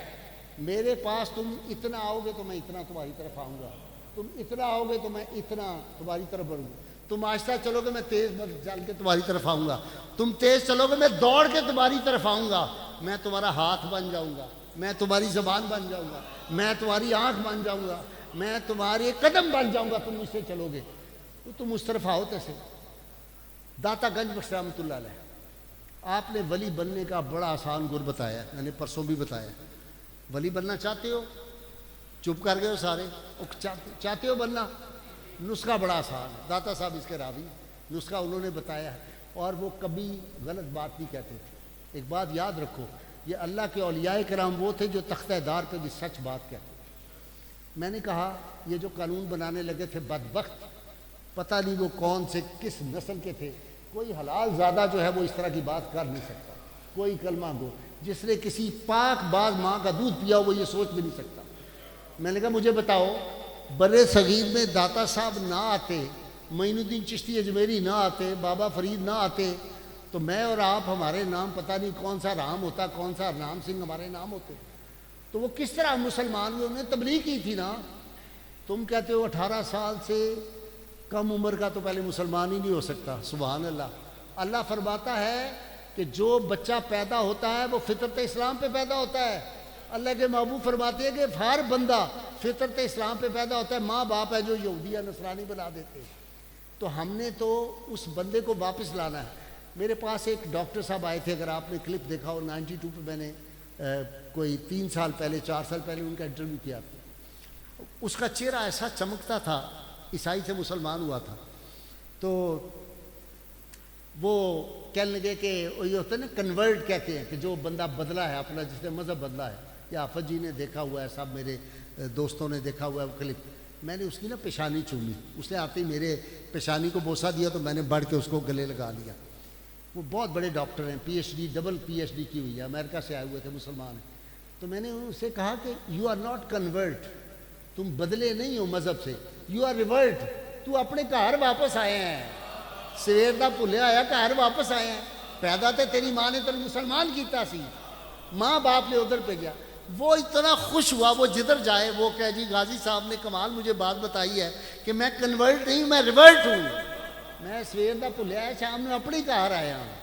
میرے پاس تم اتنا آؤ گے تو میں اتنا تمہاری طرف آؤں گا، تم اتنا آؤ گے تو میں اتنا تمہاری طرف بڑھوں گا، تم آہستہ چلو گے میں تیز چل کے تمہاری طرف آؤں گا، تم تیز چلو گے میں دوڑ کے تمہاری طرف آؤں گا، میں تمہارا ہاتھ بن جاؤں گا، میں تمہاری زبان بن جاؤں گا، میں تمہاری آنکھ بن جاؤں گا، میں تمہارے قدم بن جاؤں گا، تم مجھ سے چلو گے تو تم اس طرف آؤ۔ تیسے داتا گنج بخش رحمۃ اللہ علیہ، آپ نے ولی بننے کا بڑا آسان گر بتایا، میں نے پرسوں بھی بتایا۔ ولی بننا چاہتے ہو؟ چپ کر گئے ہو سارے، چاہتے ہو بننا؟ نسخہ بڑا آسان ہے، داتا صاحب اس کے راوی، نسخہ انہوں نے بتایا ہے اور وہ کبھی غلط بات نہیں کہتے تھے۔ ایک بات یاد رکھو، یہ اللہ کے اولیاء کرام وہ تھے جو تختہ دار پہ بھی سچ بات کہتے تھے۔ میں نے کہا یہ جو قانون بنانے لگے تھے بدبخت، پتہ نہیں وہ کون سے کس نسل کے تھے، کوئی حلال زادہ جو ہے وہ اس طرح کی بات کر نہیں سکتا، کوئی کلمہ گو جس نے کسی پاک باز ماں کا دودھ پیا وہ یہ سوچ بھی نہیں سکتا۔ میں نے کہا مجھے بتاؤ برے صغیر میں داتا صاحب نہ آتے، معین الدین چشتی اجمیری نہ آتے، بابا فرید نہ آتے تو میں اور آپ ہمارے نام پتہ نہیں کون سا رام ہوتا، کون سا رام سنگھ ہمارے نام ہوتے، تو وہ کس طرح مسلمان ہوئے؟ انہوں نے تبلیغ کی تھی نا۔ تم کہتے ہو 18 سال سے کم عمر کا تو پہلے مسلمان ہی نہیں ہو سکتا، سبحان اللہ۔ اللہ فرماتا ہے کہ جو بچہ پیدا ہوتا ہے وہ فطرت اسلام پہ پیدا ہوتا ہے۔ اللہ کے محبوب فرماتے ہیں کہ ہر بندہ فطرت اسلام پہ پیدا ہوتا ہے، ماں باپ ہے جو یہودی یا نصرانی بنا دیتے ہیں۔ تو ہم نے تو اس بندے کو واپس لانا ہے۔ میرے پاس ایک ڈاکٹر صاحب آئے تھے، اگر آپ نے کلپ دیکھا ہو 92 پہ میں نے کوئی 3 سال پہلے 4 سال پہلے ان کا انٹرویو کیا تھا۔ اس کا چہرہ ایسا چمکتا تھا، عیسائی سے مسلمان ہوا تھا، تو وہ کہنے لگے کہ یہ ہوتا ہے نا کنورٹ کہتے ہیں کہ جو بندہ بدلا ہے اپنا، جس نے مذہب بدلا ہے، یا آفت جی نے دیکھا ہوا ہے، سب میرے دوستوں نے دیکھا ہوا ہے وہ کلپ۔ میں نے اس کی نا پیشانی چومی، اس نے آتے ہی میرے پیشانی کو بوسہ دیا تو میں نے بڑھ کے اس کو گلے لگا لیا۔ وہ بہت بڑے ڈاکٹر ہیں، P H D double P H D کی ہوئی ہے، امریکہ سے آئے ہوئے تھے، مسلمان ہیں۔ تو میں نے ان سے کہا کہ یو آر ناٹ کنورٹ، تم بدلے نہیں ہو مذہب سے، یو آر ریورٹ، تو اپنے گھر واپس آئے ہیں، سویر دا بھولیا آیا گھر واپس آئے ہیں، پیدا تے تیری ماں نے تیرے مسلمان کیتا سی، ماں باپ نے ادھر پہ گیا۔ وہ اتنا خوش ہوا، وہ جدھر جائے وہ کہے جی غازی صاحب نے کمال مجھے بات بتائی ہے کہ میں کنورٹ نہیں ہوں، میں ریورٹ ہوں، میں سویر دا بھولیا ہے شام میں اپنی گھر آیا ہوں۔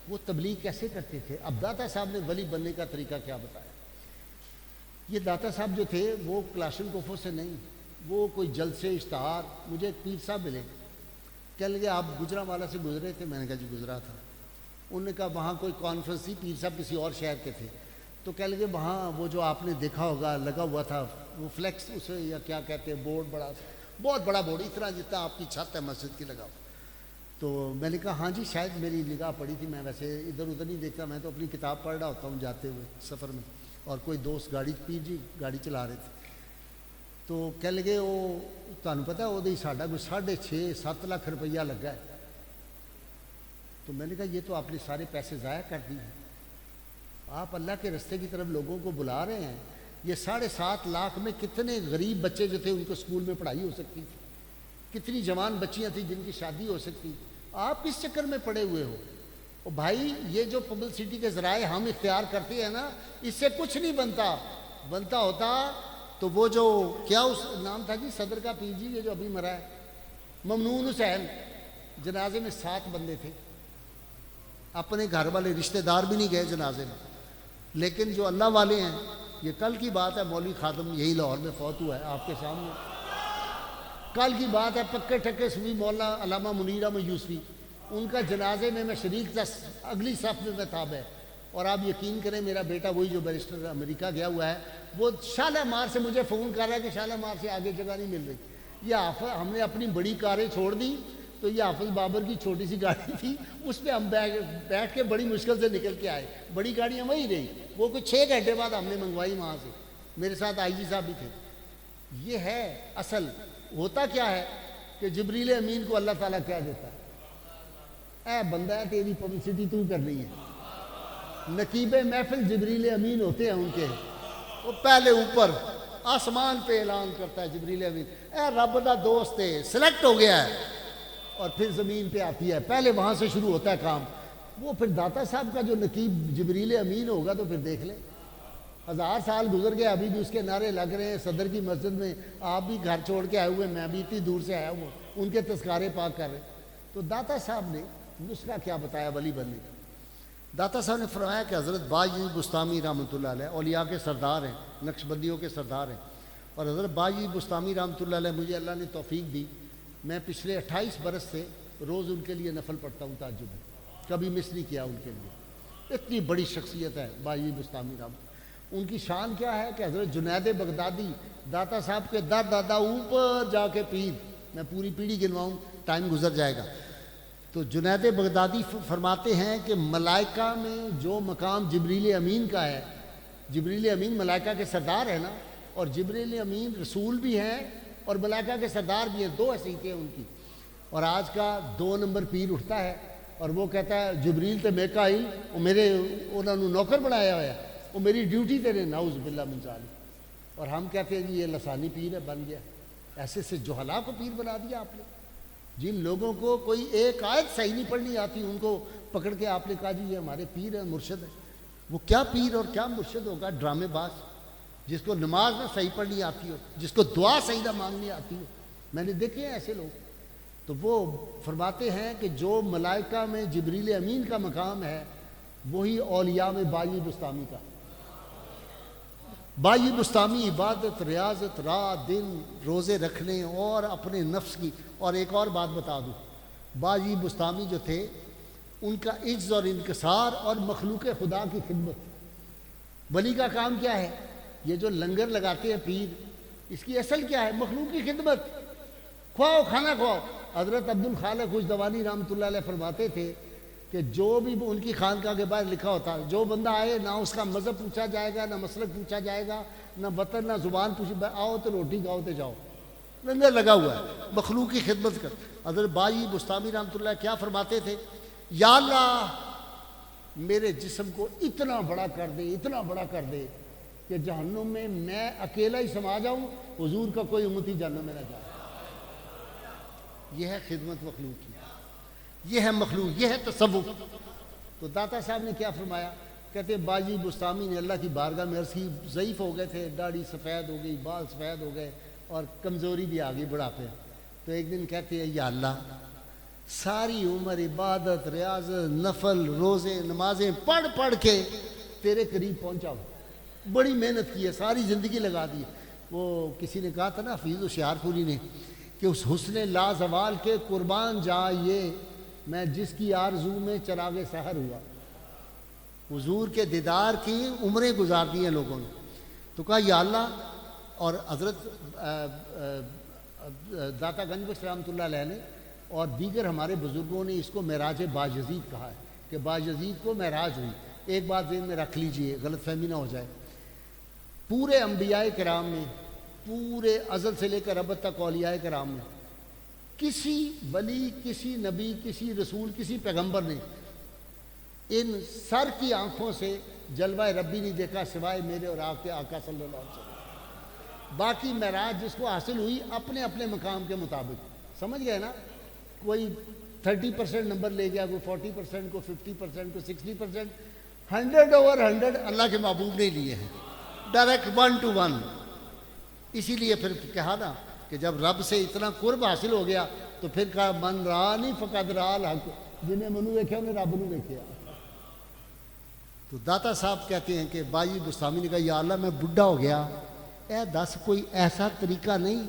وہ تبلیغ کیسے کرتے تھے؟ اب داتا صاحب نے ولی بننے کا طریقہ کیا بتایا۔ یہ داتا صاحب جو تھے وہ کلاشن کوفوں سے نہیں، وہ کوئی جلسے اشتہار۔ مجھے ایک پیر صاحب ملے، کہہ لگے آپ گجرانوالہ سے گزرے تھے؟ میں نے کہا جی گزرا تھا۔ انہوں نے کہا وہاں کوئی کانفرنس تھی، پیر صاحب کسی اور شہر کے تھے، تو کہہ لگے وہاں وہ جو آپ نے دیکھا ہوگا لگا ہوا تھا وہ فلیکس، اسے یا کیا کہتے ہیں، بورڈ، بڑا بہت بڑا بورڈ، اتنا جتنا آپ کی چھت ہے مسجد کی لگا ہوا۔ تو میں نے کہا ہاں جی شاید میری نگاہ پڑی تھی، میں ویسے ادھر ادھر نہیں دیکھتا، میں تو اپنی کتاب پڑھ رہا ہوتا ہوں جاتے ہوئے سفر میں، اور کوئی دوست پیر جی گاڑی چلا رہے تھے، تو کہنے لگے وہ تمہیں پتہ وہ ساڈا کوئی 6.5-7 لاکھ روپیہ لگا ہے۔ تو میں نے کہا یہ تو آپ نے سارے پیسے ضائع کر دیے، آپ اللہ کے رستے کی طرف لوگوں کو بلا رہے ہیں، یہ 7.5 لاکھ میں کتنے غریب بچے جو تھے ان کو اسکول میں پڑھائی ہو سکتی تھی، کتنی جوان بچیاں تھیں جن کی شادی ہو سکتی، آپ کس چکر میں پڑے ہوئے ہو؟ اور بھائی یہ جو پبلسٹی کے ذرائع ہم اختیار کرتے ہیں نا، اس سے کچھ نہیں بنتا ہوتا تو وہ جو کیا اس نام تھا جی صدر کا پیر جی یہ جو ابھی مرا ہے، ممنون حسین، جنازے میں 7 بندے تھے، اپنے گھر والے رشتہ دار بھی نہیں گئے جنازے میں، لیکن جو اللہ والے ہیں، یہ کل کی بات ہے، مولوی خادم یہی لاہور میں فوت ہوا ہے آپ کے سامنے، کل کی بات ہے، پکے ٹھکے سوئی مولانا علامہ منیر احمد یوسفی، ان کا جنازے میں شریک تھا، اگلی صف میں تھا میں، اور آپ یقین کریں میرا بیٹا وہی جو بیرسٹر امریکہ گیا ہوا ہے، وہ شالہ مار سے مجھے فون کر رہا ہے کہ شالہ مار سے آگے جگہ نہیں مل رہی، یہ ہم نے اپنی بڑی کاریں چھوڑ دی، تو یہ حافظ بابر کی چھوٹی سی گاڑی تھی، اس پہ ہم بیٹھ کے بڑی مشکل سے نکل کے آئے، بڑی گاڑیاں وہی رہی، وہ کوئی 6 گھنٹے بعد ہم نے منگوائی وہاں سے، میرے ساتھ آئی جی صاحب بھی تھے۔ یہ ہے اصل، ہوتا کیا ہے کہ جبریل امین کو اللہ تعالیٰ کہہ دیتا ہے، اے بندہ ہے تیری پبلسٹی تو کرنی ہے، نقیب محفل جبریل امین ہوتے ہیں ان کے، وہ پہلے اوپر آسمان پہ اعلان کرتا ہے جبریل امین، اے رب دا دوست ہے سلیکٹ ہو گیا ہے، اور پھر زمین پہ آتی ہے، پہلے وہاں سے شروع ہوتا ہے کام، وہ پھر داتا صاحب کا جو نقیب جبریل امین ہوگا تو پھر دیکھ لیں، 1000 سال گزر گئے ابھی بھی اس کے نعرے لگ رہے ہیں، صدر کی مسجد میں آپ بھی گھر چھوڑ کے آئے ہوئے، میں بھی اتنی دور سے آیا ہوا، ان کے تذکارے پاک کر رہے ہیں۔ تو داتا صاحب نے نسخہ کیا بتایا ولی بننے کا؟ داتا صاحب نے فرمایا کہ حضرت باجی بستامی رحمۃ اللہ علیہ اولیاء کے سردار ہیں، نقشبندیوں کے سردار ہیں، اور حضرت باجی بستامی رحمۃ اللہ علیہ مجھے اللہ نے توفیق دی، میں پچھلے 28 برس سے روز ان کے لیے نفل پڑھتا ہوں تہجد میں، کبھی مس نہیں کیا ان کے لیے، اتنی بڑی شخصیت ہے باجی بستامی رحمۃ۔ ان کی شان کیا ہے کہ حضرت جنید بغدادی داتا صاحب کے در دادا اوپر جا کے پیر، میں پوری پیڑھی گنواؤں ٹائم گزر جائے گا، تو جنید بغدادی فرماتے ہیں کہ ملائکہ میں جو مقام جبریل امین کا ہے، جبریل امین ملائکہ کے سردار ہے نا، اور جبریل امین رسول بھی ہیں اور ملائکہ کے سردار بھی ہیں، 2 حیثیتیں ان کی، اور آج کا 2 نمبر پیر اٹھتا ہے اور وہ کہتا ہے جبریل تے میکائیل وہ میرے انہوں نے نوکر بنایا ہوا ہے، وہ میری ڈیوٹی تیرے، نعوذ باللہ من ذالک، اور ہم کہتے ہیں جی یہ لسانی پیر ہے بن گیا، ایسے سے جہلا کو پیر بنا دیا آپ نے، جن لوگوں کو کوئی ایک آیت صحیح نہیں پڑھنی آتی ان کو پکڑ کے آپ نے کہا جی یہ ہمارے پیر ہیں مرشد ہیں، وہ کیا پیر اور کیا مرشد ہوگا؟ ڈرامے باز، جس کو نماز نہ صحیح پڑھنی آتی ہو، جس کو دعا صحیح نہ مانگنی آتی ہو، میں نے دیکھے ہیں ایسے لوگ۔ تو وہ فرماتے ہیں کہ جو ملائکہ میں جبریل امین کا مقام ہے وہی اولیاء میں باجی بستامی کا، باجی بستامی عبادت ریاضت رات دن روزے رکھنے اور اپنے نفس کی، اور ایک اور بات بتا دوں، باجی بستامی جو تھے ان کا عجز اور انکسار اور مخلوق خدا کی خدمت، ولی کا کام کیا ہے؟ یہ جو لنگر لگاتے ہیں پیر، اس کی اصل کیا ہے؟ مخلوق کی خدمت، کھواؤ کھانا کھواؤ۔ حضرت عبد الخالق خوشدوانی رحمۃ اللہ علیہ فرماتے تھے کہ جو بھی ان کی خانقاہ کے بعد لکھا ہوتا ہے، جو بندہ آئے نہ اس کا مذہب پوچھا جائے گا، نہ مسلک پوچھا جائے گا، نہ وطن نہ زبان پوچھی، آؤ تو روٹی کھاؤ تو جاؤ، لنگر لگا ہوا ہے، مخلوق کی خدمت کر۔ حضرت باجی بستامی رحمۃ اللہ کیا فرماتے تھے؟ یا اللہ میرے جسم کو اتنا بڑا کر دے، اتنا بڑا کر دے کہ جہنم میں اکیلا ہی سما جاؤں، حضور کا کوئی امتی جہنم میں نہ جائے۔ یہ ہے خدمت مخلوق کی، یہ ہے مخلوق، یہ ہے تصوف۔ تو داتا صاحب نے کیا فرمایا؟ کہتے ہیں باجی بستامی نے اللہ کی بارگاہ میں عرض کی، ضعیف ہو گئے تھے، داڑھی سفید ہو گئی، بال سفید ہو گئے اور کمزوری بھی آ گئی بڑھاپے۔ تو ایک دن کہتے ہیں یا اللہ ساری عمر عبادت ریاضت نفل روزے نمازیں پڑھ پڑھ کے تیرے قریب پہنچا ہوں، بڑی محنت کی ہے، ساری زندگی لگا دی ہے۔ وہ کسی نے کہا تھا نا حفیظ ہوشیار پوری نے کہ اس حسن لازوال کے قربان جائے میں جس کی آرزو میں چراغ سحر ہوا۔ حضور کے دیدار کی عمریں گزار دی ہیں لوگوں نے۔ تو کہا یا اللہ، اور حضرت داتا گنج بخش رحمۃ اللہ علیہ نے اور دیگر ہمارے بزرگوں نے اس کو معراج باجزید کہا ہے کہ باجزید کو معراج ہوئی۔ ایک بات ذہن میں رکھ لیجئے، غلط فہمی نہ ہو جائے، پورے انبیاء کرام میں، پورے ازل سے لے کر ابد تک اولیاء کرام میں کسی ولی، کسی نبی، کسی رسول، کسی پیغمبر نے ان سر کی آنکھوں سے جلوہ ربی نہیں دیکھا سوائے میرے اور آپ کے آقا صلی اللہ علیہ وسلم۔ باقی معراج جس کو حاصل ہوئی اپنے اپنے مقام کے مطابق، سمجھ گئے نا؟ کوئی 30% نمبر لے گیا، کوئی 40%، کوئی 50%، کوئی 60%، 100/100 اللہ کے محبوب نے لیے ہیں، ڈائریکٹ 1 to 1۔ اسی لیے پھر کہا نا کہ جب رب سے اتنا قرب حاصل ہو گیا تو پھر کہا من رانی فقد را الحق، جنہیں منو دیکھا انہیں رب نو دیکھا۔ تو داتا صاحب کہتے ہیں کہ بائی بستامی نے کہا یا اللہ میں بڈھا ہو گیا، اے دس کوئی ایسا طریقہ نہیں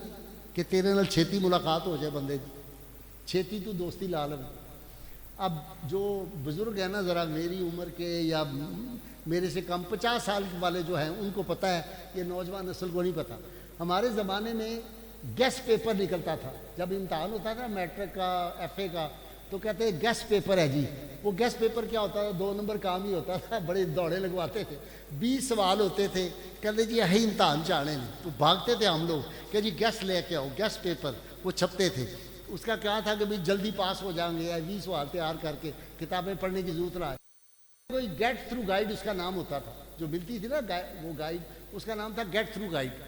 کہ تیرے نال چھیتی ملاقات ہو جائے بندے دی، چھیتی تو دوستی لالم۔ اب جو بزرگ ہیں نا ذرا میری عمر کے یا میرے سے کم 50 سال والے جو ہیں ان کو پتہ ہے، یہ نوجوان نسل کو نہیں پتہ۔ ہمارے زمانے میں گیس پیپر نکلتا تھا، جب امتحان ہوتا تھا میٹرک کا، ایف اے کا، تو کہتے ہیں گیس پیپر ہے جی۔ وہ گیس پیپر کیا ہوتا تھا؟ 2 نمبر کام ہی ہوتا تھا، بڑے دوڑے لگواتے تھے، 20 سوال ہوتے تھے، کہتے جی یہی امتحان چاہنے نہیں، تو بھاگتے تھے ہم لوگ کہ جی گیس لے کے آؤ، گیس پیپر وہ چھپتے تھے۔ اس کا کیا تھا کہ بھئی جلدی پاس ہو جائیں گے، 20 سوال تیار کر کے کتابیں پڑھنے کی ضرورت نہ ہے۔ کوئی گیٹ تھرو گائیڈ اس کا نام ہوتا تھا، جو ملتی تھی نا وہ گائیڈ، اس کا نام تھا گیٹ تھرو گائیڈ۔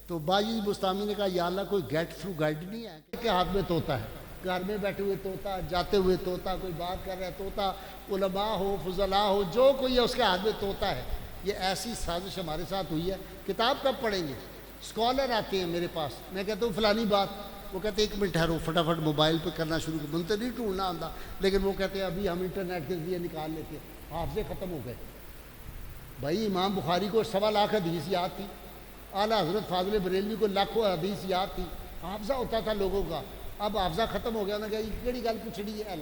تو باجی بستامی نے کہا یا اللہ کوئی گیٹ تھرو گائیڈ نہیں ہے کہ ہاتھ میں طوطا ہے، گھر میں بیٹھے ہوئے طوطا، جاتے ہوئے طوطا، کوئی بات کر رہا ہے طوطا، علماء ہو، فضلاء ہو، جو کوئی ہے اس کے ہاتھ میں طوطا ہے۔ یہ ایسی سازش ہمارے ساتھ ہوئی ہے۔ کتاب کب پڑھیں گے؟ اسکالر آتے ہیں میرے پاس، میں کہتا ہوں فلانی بات، وہ کہتے ہیں 1 منٹ ٹھہرو، فٹافٹ موبائل پہ کرنا شروع کر، منتے نہیں ڈھونڈنا آتا، لیکن وہ کہتے ہیں ابھی ہم انٹرنیٹ کے ذریعے نکال لیتے ہیں، حافظے ختم ہو گئے۔ بھائی امام بخاری کو 1.25 لاکھ حدیث یاد تھی، اعلیٰ حضرت فاضل بریلوی کو لاکھوں حدیث یاد تھی، حافظہ ہوتا تھا لوگوں کا، اب حافظہ ختم ہو گیا نا کہ یہ کیڑی گل پوچھڑی ہے،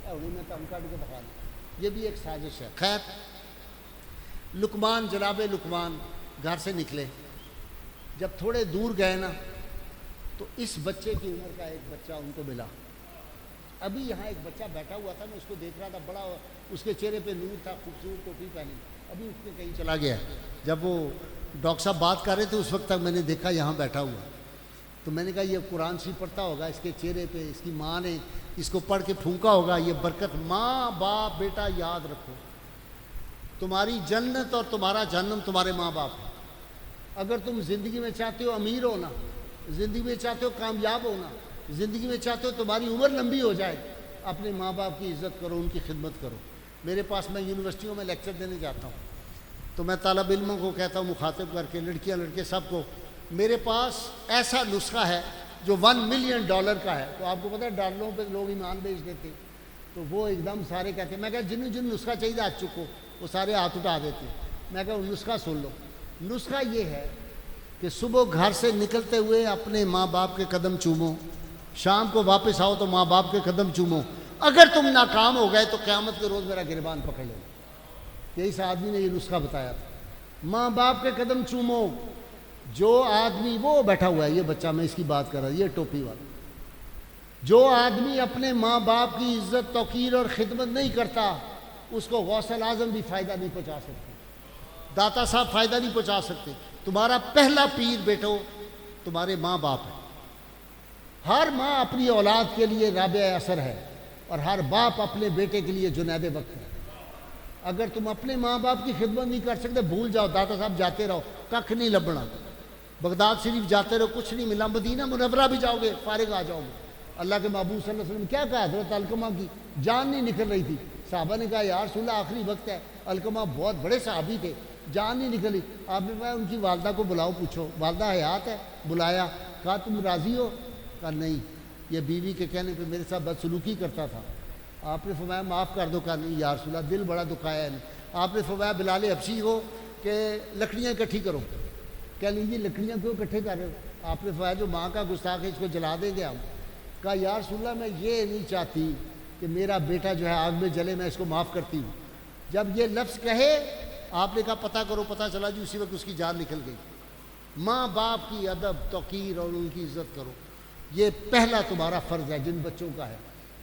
انہوں نے تم کاٹ کے دکھا لی۔ یہ بھی ایک سازش ہے۔ خیر، لقمان، جناب لقمان گھر سے نکلے، جب تھوڑے دور گئے نا تو اس بچے کی عمر کا ایک بچہ ان کو ملا۔ ابھی یہاں ایک بچہ بیٹھا ہوا تھا، میں اس کو دیکھ رہا تھا، بڑا اس کے چہرے پہ نور تھا، خوبصورت ٹوپی پہنی، ابھی اٹھ کے کہیں چلا گیا۔ جب وہ ڈاکٹر صاحب بات کر رہے تھے اس وقت تک میں نے دیکھا یہاں بیٹھا ہوا، تو میں نے کہا یہ قرآن شریف پڑھتا ہوگا، اس کے چہرے پہ اس کی ماں نے اس کو پڑھ کے پھونکا ہوگا، یہ برکت۔ ماں باپ بیٹا یاد رکھو، تمہاری جنت اور تمہارا جہنم تمہارے ماں باپ ہے۔ اگر تم زندگی میں چاہتے ہو امیر ہونا، زندگی میں چاہتے ہو کامیاب ہونا، زندگی میں چاہتے ہو تمہاری عمر لمبی ہو جائے، اپنے ماں باپ کی عزت کرو، ان کی خدمت کرو۔ میرے پاس، میں یونیورسٹیوں میں لیکچر دینے جاتا ہوں تو میں طالب علموں کو کہتا ہوں مخاطب کر کے، لڑکیاں لڑکے سب کو، میرے پاس ایسا نسخہ ہے جو $1 ملین کا ہے۔ تو آپ کو پتہ ہے ڈالروں پہ لوگ ایمان بیچ دیتے، تو وہ ایک دم سارے کہتے ہیں، میں کہا جن نسخہ چاہیے ہاتھ چکو، وہ سارے ہاتھ اٹھا دیتے ہیں۔ میں کہا نسخہ سن لو، نسخہ یہ ہے کہ صبح گھر سے نکلتے ہوئے اپنے ماں باپ کے قدم چومو، شام کو واپس آؤ تو ماں باپ کے قدم چومو، اگر تم ناکام ہو گئے تو قیامت کے روز میرا گریبان پکڑ لو۔ یہی اس آدمی نے یہ نسخہ بتایا تھا، ماں باپ کے قدم چومو۔ جو آدمی، وہ بیٹھا ہوا ہے یہ بچہ، میں اس کی بات کر رہا ہوں، یہ ٹوپی والا، جو آدمی اپنے ماں باپ کی عزت توقیر اور خدمت نہیں کرتا اس کو غوث اعظم بھی فائدہ نہیں پہنچا سکتے، داتا صاحب فائدہ نہیں پہنچا سکتے۔ تمہارا پہلا پیر بیٹو تمہارے ماں باپ ہے۔ ہر ماں اپنی اولاد کے لیے رابع اثر ہے اور ہر باپ اپنے بیٹے کے لیے جنید وقت ہے۔ اگر تم اپنے ماں باپ کی خدمت نہیں کر سکتے، بھول جاؤ، داتا صاحب جاتے رہو، ککھ نہیں لبنا۔ بغداد شریف جاتے رہو، کچھ نہیں ملا، مدینہ منورہ بھی جاؤ گے فارغ آ جاؤ گے۔ اللہ کے محبوب صلی اللہ علیہ وسلم کیا کہا؟ حضرت علقمہ کی جان نہیں نکل رہی تھی، صحابہ نے کہا یا رسول اللہ آخری وقت ہے، علقمہ بہت بڑے صحابی تھے، جان نہیں نکلی۔ آپ نے کہا ان کی والدہ کو بلاؤ، پوچھو والدہ حیات ہے؟ بلایا، کہا تم راضی ہو؟ کہا نہیں، یہ بیوی کے کہنے پہ میرے ساتھ بدسلوکی کرتا تھا۔ آپ نے فرمایا معاف کر دو۔ کہا نہیں یا رسول اللہ دل بڑا دکھایا ہے۔ آپ نے فرمایا بلال حبشی ہو کہ لکڑیاں اکٹھی کرو۔ کہہ لیجیے لکڑیاں کیوں اکٹھے کر رہے ہو؟ آپ نے فرمایا جو ماں کا گستاخ ہے اس کو جلا دیں گے ہم۔ کہا یا رسول اللہ میں یہ نہیں چاہتی کہ میرا بیٹا جو ہے آگ میں جلے، میں اس کو معاف کرتی ہوں۔ جب یہ لفظ کہے آپ نے کہا پتہ کرو، پتہ چلا جی اسی وقت اس کی جان نکل گئی۔ ماں باپ کی ادب توقیر اور ان کی عزت کرو۔ یہ پہلا تمہارا فرض ہے جن بچوں کا ہے۔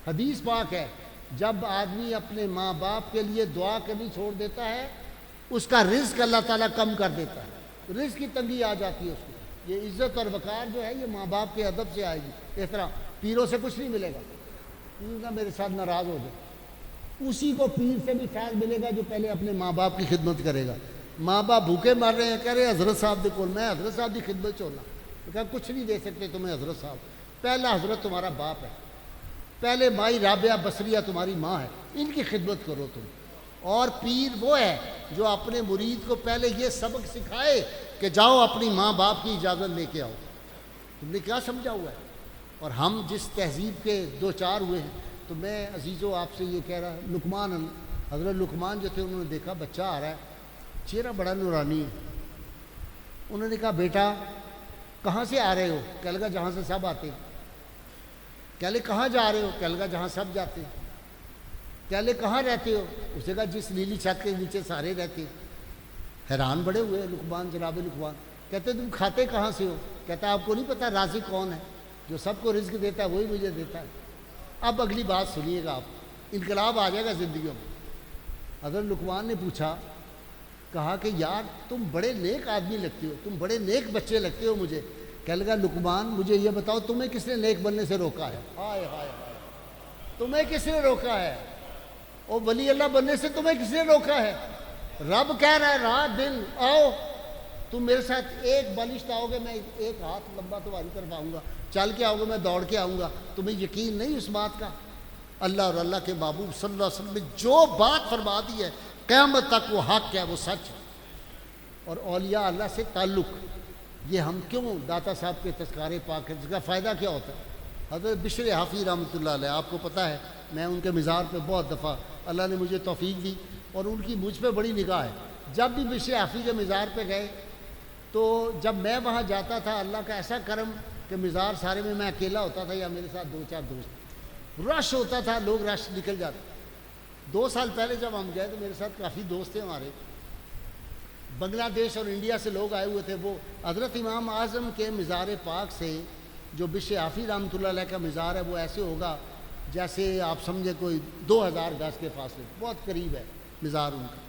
حدیث پاک ہے جب آدمی اپنے ماں باپ کے لیے دعا کرنی چھوڑ دیتا ہے اس کا رزق اللہ تعالیٰ کم کر دیتا ہے، رزق کی تنگی آ جاتی ہے اس کو۔ یہ عزت اور وقار جو ہے یہ ماں باپ کے ادب سے آئے گی۔ اس طرح پیروں سے کچھ نہیں ملے گا، پیر کا میرے ساتھ ناراض ہو جائے، اسی کو پیر سے بھی فیض ملے گا جو پہلے اپنے ماں باپ کی خدمت کرے گا۔ ماں باپ بھوکے مر رہے ہیں، کہہ رہے ہیں حضرت صاحب دے کول، میں حضرت صاحب کی خدمت چھوڑنا، کہا کچھ نہیں دے سکتے تمہیں حضرت صاحب، پہلا حضرت تمہارا باپ ہے، پہلے مائی رابعہ بصریہ تمہاری ماں ہے، ان کی خدمت کرو تم۔ اور پیر وہ ہے جو اپنے مرید کو پہلے یہ سبق سکھائے کہ جاؤ اپنی ماں باپ کی اجازت لے کے آؤ۔ تم نے کیا سمجھا ہوا ہے؟ اور ہم جس تہذیب کے دو چار ہوئے ہیں، تو میں عزیزو آپ سے یہ کہہ رہا، لقمان، حضرت لقمان جو تھے انہوں نے دیکھا بچہ آ رہا ہے، چہرہ بڑا نورانی ہے۔ انہوں نے کہا بیٹا کہاں سے آ رہے ہو؟ کہنے لگا جہاں سے سب آتے ہیں۔ کہنے لگے کہاں جا رہے ہو؟ کہنے لگا جہاں سب جاتے ہیں۔ کہنے لگے کہاں رہتے ہو؟ اسے کہا جس نیلی چھت کے نیچے سارے رہتے ہیں۔ حیران بڑے ہوئے لقمان، جناب لقمان، کہتے تم کھاتے کہاں سے ہو؟ کہتا آپ کو نہیں پتہ رازق کون ہے؟ جو سب کو رزق دیتا ہے وہی مجھے دیتا ہے۔ اب اگلی بات سنیے گا، آپ انقلاب آ جائے گا زندگیوں میں۔ حضرت لقمان نے پوچھا، کہا کہ یار تم بڑے نیک آدمی لگتے ہو، تم بڑے نیک بچے لگتے ہو مجھے۔ کہنے لگا لقمان مجھے یہ بتاؤ تمہیں کس نے نیک بننے سے روکا ہے؟ ہائے ہائے ہائے، تمہیں کس نے روکا ہے؟ اور ولی اللہ بننے سے تمہیں کس نے روکا ہے؟ رب کہہ رہا ہے رات دن آؤ، تم میرے ساتھ ایک بالشت آؤ گے میں ایک ہاتھ لمبا تمہاری طرف آؤں گا، چل کے آؤ گے میں دوڑ کے آؤں گا۔ تمہیں یقین نہیں اس بات کا؟ اللہ اور اللہ کے محبوب صلی اللہ علیہ وسلم نے جو بات فرما دی ہے قیامت تک وہ حق ہے، وہ سچ ہے۔ اور اولیاء اللہ سے تعلق یہ ہم کیوں داتا صاحب کے تذکارے پاک ہے، جس کا فائدہ کیا ہوتا ہے؟ حضرت بشر حافی رحمۃ اللہ علیہ، آپ کو پتہ ہے میں ان کے مزار پہ بہت دفعہ اللہ نے مجھے توفیق دی اور ان کی مجھ پہ بڑی نگاہ ہے۔ جب بھی بشر حافی کے مزار پہ گئے تو جب میں وہاں جاتا تھا اللہ کا ایسا کرم کہ مزار سارے میں اکیلا ہوتا تھا یا میرے ساتھ دو چار دوست، رش ہوتا تھا، لوگ رش نکل جاتے۔ 2 سال پہلے جب ہم گئے تو میرے ساتھ کافی دوست تھے ہمارے، بنگلہ دیش اور انڈیا سے لوگ آئے ہوئے تھے۔ وہ حضرت امام اعظم کے مزار پاک سے جو بشر حافی رحمۃ اللہ علیہ کا مزار ہے وہ ایسے ہوگا جیسے آپ سمجھے کوئی 2000 گز کے فاصلے، بہت قریب ہے مزار ان کا۔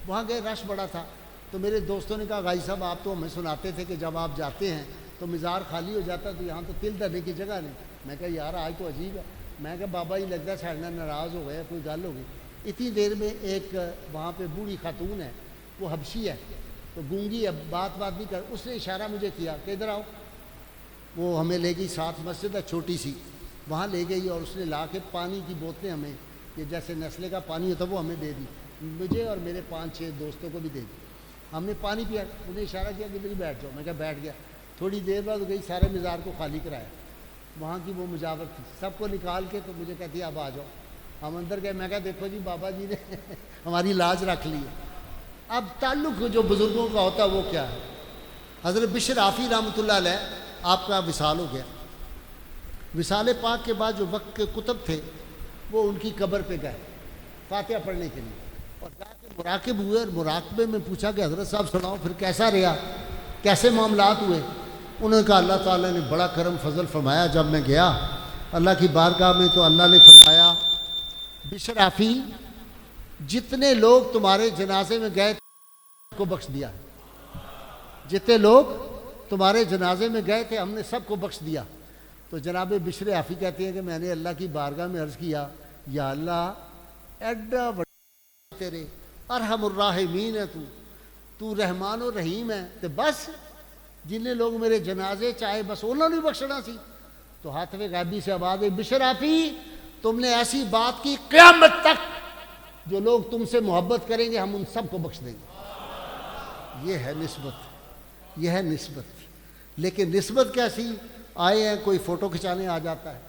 وہاں گئے، رش بڑا تھا، تو میرے دوستوں نے کہا غازی صاحب آپ تو ہمیں سناتے تھے کہ جب آپ جاتے ہیں تو مزار خالی ہو جاتا ہے، تو یہاں تو تل دھرنے کی جگہ نہیں۔ میں کہا یار آج تو عجیب ہے، میں کہا بابا ہی لگتا ہے ساڑھنا ناراض ہو گیا، کوئی گل ہو گئی۔ اتنی دیر میں ایک وہاں پہ بوڑھی خاتون ہے، وہ حبشی ہے، تو گونگی ہے، بات نہیں کر، اس نے اشارہ مجھے کیا کہ ادھر آؤ۔ وہ ہمیں لے گئی، ساتھ مسجد ہے چھوٹی سی، وہاں لے گئی اور اس نے لا کے پانی کی بوتلیں ہمیں، یہ جیسے نسلے کا پانی ہوتا وہ ہمیں دے دی، مجھے اور میرے 5-6 دوستوں کو بھی دے دی۔ ہم نے پانی پیا، انہیں اشارہ کیا کہ میری بیٹھ جاؤ، میں کہا بیٹھ گیا۔ تھوڑی دیر بعد گئی، سارے مزار کو خالی کرایا، وہاں کی وہ مجاور تھی، سب کو نکال کے تو مجھے کہتی اب آ جاؤ۔ ہم اندر گئے، میں کہا دیکھو جی بابا جی نے ہماری لاج رکھ لی ہے۔ اب تعلق جو بزرگوں کا ہوتا ہے وہ کیا ہے؟ حضرت بشر حافی رحمۃ اللہ علیہ آپ کا وصال ہو گیا۔ وصال پاک کے بعد جو وقت کے کتب تھے وہ ان کی قبر پہ گئے فاتحہ پڑھنے کے لیے، اور جا کے مراقب ہوئے، اور مراقبے میں پوچھا کہ حضرت صاحب سناؤ پھر کیسا رہا، کیسے معاملات ہوئے؟ انہوں نے کہا اللہ تعالیٰ نے بڑا کرم فضل فرمایا، جب میں گیا اللہ کی بارگاہ میں تو اللہ نے فرمایا بشر حافی جتنے لوگ تمہارے جنازے میں گئے کو بخش دیا، جتنے لوگ تمہارے جنازے میں گئے تھے ہم نے سب کو بخش دیا۔ تو جناب بشر حافی کہتے ہیں کہ میں نے اللہ کی بارگاہ میں عرض کیا یا اللہ ایڈا بڑا تیرے ارحم الراحمین ہے، تو رحمان و رحیم ہے، تو بس جنہیں لوگ میرے جنازے چاہے بس انہوں نے بخشنا سی۔ تو ہاتھ میں غیبی سے آواز ہے بشر حافی تم نے ایسی بات کی قیامت تک جو لوگ تم سے محبت کریں گے ہم ان سب کو بخش دیں گے۔ یہ ہے نسبت، یہ ہے نسبت۔ لیکن نسبت کیسی؟ آئے ہیں کوئی فوٹو کھچانے آ جاتا ہے،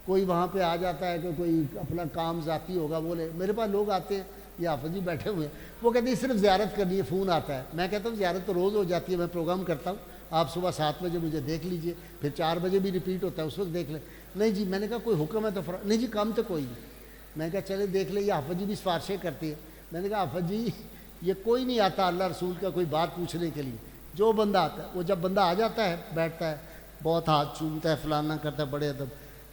کوئی وہاں پہ آ جاتا ہے کہ کوئی اپنا کام ذاتی ہوگا بولے، میرے پاس لوگ آتے ہیں، یہ حافظ جی بیٹھے ہوئے ہیں، وہ کہتے ہیں صرف زیارت کرنی ہے، فون آتا ہے۔ میں کہتا ہوں زیارت تو روز ہو جاتی ہے، میں پروگرام کرتا ہوں، آپ صبح 7 بجے مجھے دیکھ لیجئے، پھر 4 بجے بھی ریپیٹ ہوتا ہے، اس وقت دیکھ لیں۔ نہیں جی، میں نے کہا کوئی حکم ہے تو نہیں جی کام تو کوئی نہیں۔ میں کہا چلے دیکھ لیں، یہ حافظ جی بھی سفارشیں کرتے ہیں۔ میں نے کہا حافظ جی یہ کوئی نہیں آتا اللہ رسول کا کوئی بات پوچھنے کے لیے، جو بندہ آتا ہے وہ جب بندہ آ جاتا ہے بیٹھتا ہے بہت ہاتھ چومتا ہے، فلانا کرتا ہے، بڑے ادب.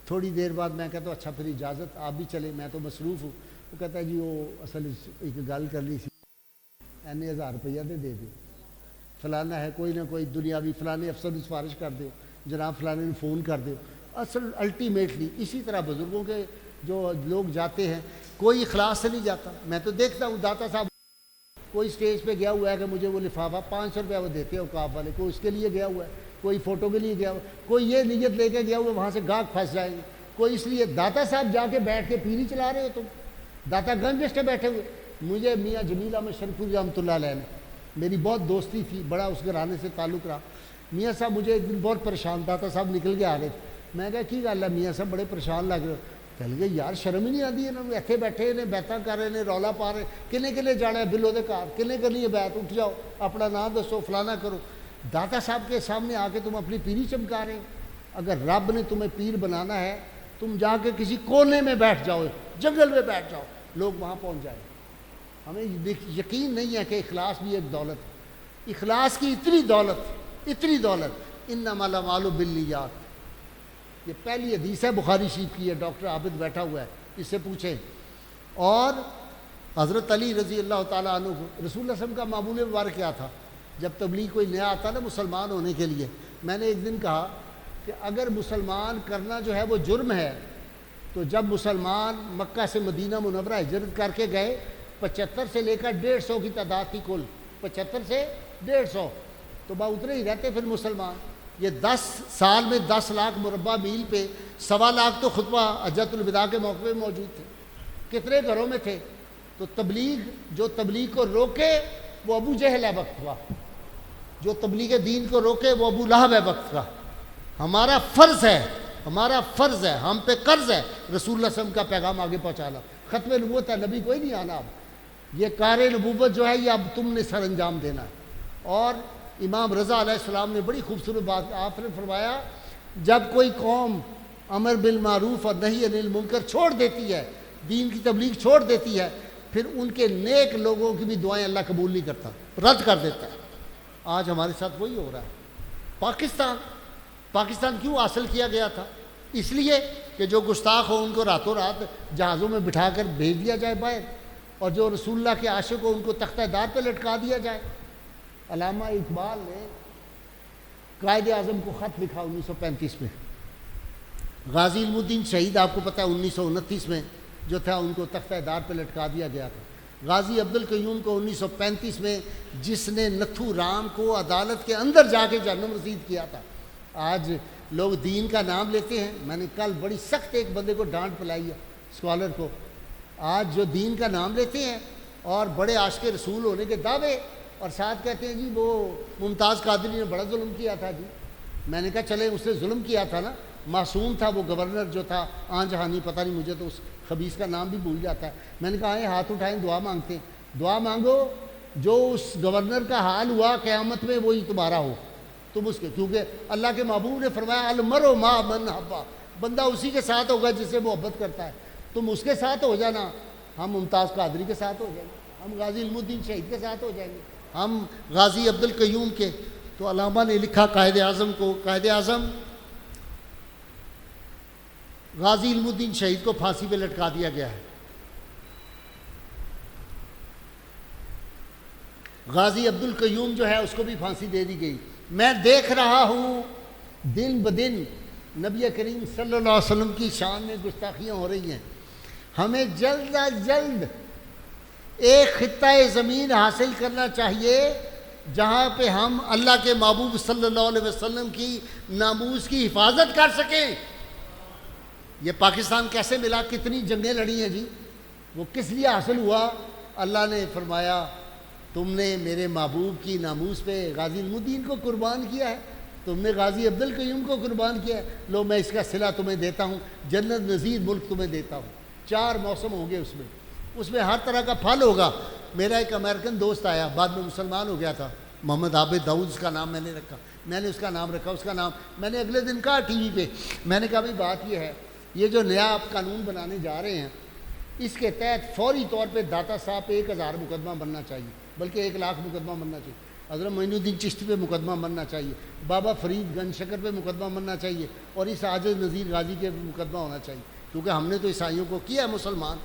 تھوڑی دیر بعد میں کہتا ہوں اچھا پھر اجازت آپ بھی چلے، میں تو مصروف ہوں. وہ کہتا ہے جی وہ اصل ایک گل کرنی سی، اینے 1000 روپیہ دے دیو، فلانا ہے کوئی نہ کوئی دنیاوی، فلانے افسر کی سفارش کر دیو، جناب فلانے نے فون کر دیو. اصل الٹیمیٹلی اسی طرح بزرگوں کے جو لوگ جاتے ہیں کوئی اخلاص سے نہیں جاتا. میں تو دیکھتا ہوں داتا صاحب کوئی اسٹیج پہ گیا ہوا ہے کہ مجھے وہ لفافہ 500 روپیہ وہ دیتے ہیں اوقاف والے، کوئی اس کے لیے گیا ہوا ہے، کوئی فوٹو کے لیے گیا ہوا، کوئی یہ نیت لے کے گیا ہوا وہاں سے گاہک پھنس جائیں گے، کوئی اس لیے. داتا صاحب جا کے بیٹھ کے پیری چلا رہے ہو تم، داتا گنج پہ بیٹھے ہوئے. مجھے میاں جمیل احمد شرفی رحمۃ اللہ علیہ نے، میری بہت دوستی تھی، بڑا اس گھرانے سے تعلق رہا. میاں صاحب مجھے ایک دن بہت پریشان، داتا صاحب نکل کے آ رہے تھے. میں کہا کی گل ہے میاں صاحب بڑے پریشان لگ رہے ہو؟ کہہ گئے یار شرم ہی نہیں آتی انہوں نے، ایتھے بیٹھے نے بیتاں کر رہے ہیں، رولا پا رہے، کنے جانا ہے بلو دے کار، کنے کرنی ہے بیت، اٹھ جاؤ اپنا نام دسو فلانا کرو. داتا صاحب کے سامنے آ کے تم اپنی پیری چمکا رہے ہو. اگر رب نے تمہیں پیر بنانا ہے تم جا کے کسی کونے میں بیٹھ جاؤ، جنگل میں بیٹھ جاؤ، لوگ وہاں پہنچ جائیں. ہمیں یقین نہیں ہے کہ اخلاص بھی ایک دولت ہے. اخلاص کی اتنی دولت، انما الاعمال بالنیات. یہ پہلی حدیث ہے بخاری شریف کی ہے، ڈاکٹر عابد بیٹھا ہوا ہے، اس سے پوچھیں. اور حضرت علی رضی اللہ تعالیٰ عنہ کو رسول اللہ صلی اللہ علیہ وسلم کا معمول مبارک کیا تھا؟ جب تبلیغ کوئی نیا آتا نا مسلمان ہونے کے لیے، میں نے ایک دن کہا کہ اگر مسلمان کرنا جو ہے وہ جرم ہے تو جب مسلمان مکہ سے مدینہ منورہ ہجرت کر کے گئے 75 سے لے کر 150 کی تعداد تھی کل، 75 سے 150 تو اتنے ہی رہتے پھر مسلمان. یہ 10 سال میں 10 لاکھ مربع میل پہ 1.25 لاکھ تو خطبہ حجۃ الوداع کے موقع پہ موجود تھے. کتنے گھروں میں تھے؟ تو جو تبلیغ کو روکے وہ ابو جہل ہے وقت کا، جو تبلیغ دین کو روکے وہ ابو لہب ہے وقت کا. ہمارا فرض ہے، ہم پہ قرض ہے رسول اللہ صلی اللہ علیہ وسلم کا پیغام آگے پہنچانا. ختم نبوت ہے، نبی کوئی نہیں آنا. اب یہ کار نبوت جو ہے یہ اب تم نے سر انجام دینا ہے. اور امام رضا علیہ السلام نے بڑی خوبصورت بات آپ نے فرمایا، جب کوئی قوم امر بالمعروف اور نہی عن المنکر چھوڑ دیتی ہے، دین کی تبلیغ چھوڑ دیتی ہے، پھر ان کے نیک لوگوں کی بھی دعائیں اللہ قبول نہیں کرتا، رد کر دیتا ہے. آج ہمارے ساتھ وہی ہو رہا ہے. پاکستان کیوں حاصل کیا گیا تھا؟ اس لیے کہ جو گستاخ ہو ان کو راتوں رات جہازوں میں بٹھا کر بھیج دیا جائے باہر، اور جو رسول اللہ کے عاشق ہو ان کو تختہ دار پہ لٹکا دیا جائے. علامہ اقبال نے قائد اعظم کو خط لکھا 1935 میں. غازی علم الدین شہید آپ کو پتہ ہے 1929 میں جو تھا ان کو تختہ دار پہ لٹکا دیا گیا تھا. غازی عبد القیوم کو 1935 میں جس نے نتھو رام کو عدالت کے اندر جا کے جہنم رسید کیا تھا. آج لوگ دین کا نام لیتے ہیں. میں نے کل بڑی سخت ایک بندے کو ڈانٹ پلائی ہے، اسکالر کو. آج جو دین کا نام لیتے ہیں اور بڑے عاشق رسول ہونے کے دعوے، اور ساتھ کہتے ہیں جی وہ ممتاز قادری نے بڑا ظلم کیا تھا. جی میں نے کہا چلے اس نے ظلم کیا تھا نا، معصوم تھا وہ گورنر جو تھا آن جہانی، پتہ نہیں مجھے تو اس خبیث کا نام بھی بھول جاتا ہے. میں نے کہا آئیں ہاتھ اٹھائیں دعا مانگتے ہیں. دعا مانگو جو اس گورنر کا حال ہوا قیامت میں وہی تمہارا ہو تم اس کے، کیونکہ اللہ کے محبوب نے فرمایا المرء مع من احب، بندہ اسی کے ساتھ ہوگا جس سے محبت کرتا ہے. تم اس کے ساتھ ہو جانا، ہم ممتاز قادری کے ساتھ ہو جائیں گے، ہم غازی علم الدین شہید کے ساتھ ہو جائیں گے، ہم غازی عبد القیوم کے. تو علامہ نے لکھا قائد اعظم کو، قائد اعظم غازی علم الدین شہید کو پھانسی پہ لٹکا دیا گیا ہے. غازی عبد القیوم جو ہے اس کو بھی پھانسی دے دی گئی. میں دیکھ رہا ہوں دن بدن نبی کریم صلی اللہ علیہ وسلم کی شان میں گستاخیاں ہو رہی ہیں. ہمیں جلد از جلد ایک خطہ زمین حاصل کرنا چاہیے جہاں پہ ہم اللہ کے محبوب صلی اللہ علیہ وسلم کی ناموس کی حفاظت کر سکیں. یہ پاکستان کیسے ملا؟ کتنی جنگیں لڑی ہیں جی، وہ کس لیے حاصل ہوا؟ اللہ نے فرمایا تم نے میرے محبوب کی ناموس پہ غازی علم الدین کو قربان کیا ہے، تم نے غازی عبد القیوم کو قربان کیا ہے، لو میں اس کا صلہ تمہیں دیتا ہوں، جنت نظیر ملک تمہیں دیتا ہوں. 4 موسم ہوں گے اس میں ہر طرح کا پھل ہوگا. میرا ایک امریکن دوست آیا، بعد میں مسلمان ہو گیا تھا، محمد عابد داؤد اس کا نام میں نے رکھا، میں نے اس کا نام رکھا، اس کا نام میں نے اگلے دن کہا ٹی وی پہ، میں نے کہا بھائی بات یہ ہے یہ جو نیا آپ قانون بنانے جا رہے ہیں اس کے تحت فوری طور پہ داتا صاحب پہ 1000 مقدمہ بننا چاہیے، بلکہ 1 لاکھ مقدمہ بننا چاہیے. حضرت معین الدین چشتی پہ مقدمہ بننا چاہیے، بابا فرید گنج شکر پہ مقدمہ بننا چاہیے، اور اس عاجز نذیر غازی کے مقدمہ ہونا چاہیے، کیونکہ ہم نے تو عیسائیوں کو کیا ہے مسلمان۔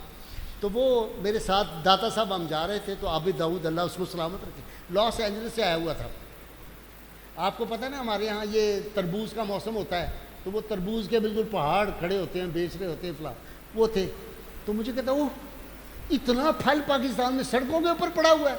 تو وہ میرے ساتھ داتا صاحب ہم جا رہے تھے، تو عابد داؤد اللہ اس کو سلامت رکھے لاس اینجلس سے آیا ہوا تھا۔ آپ کو پتہ ہے نا ہمارے یہاں یہ تربوز کا موسم ہوتا ہے، تو وہ تربوز کے بالکل پہاڑ کھڑے ہوتے ہیں، بیچ رہے ہوتے ہیں فلاں، وہ تھے۔ تو مجھے کہتا وہ اتنا پھل پاکستان میں سڑکوں کے اوپر پڑا ہوا ہے۔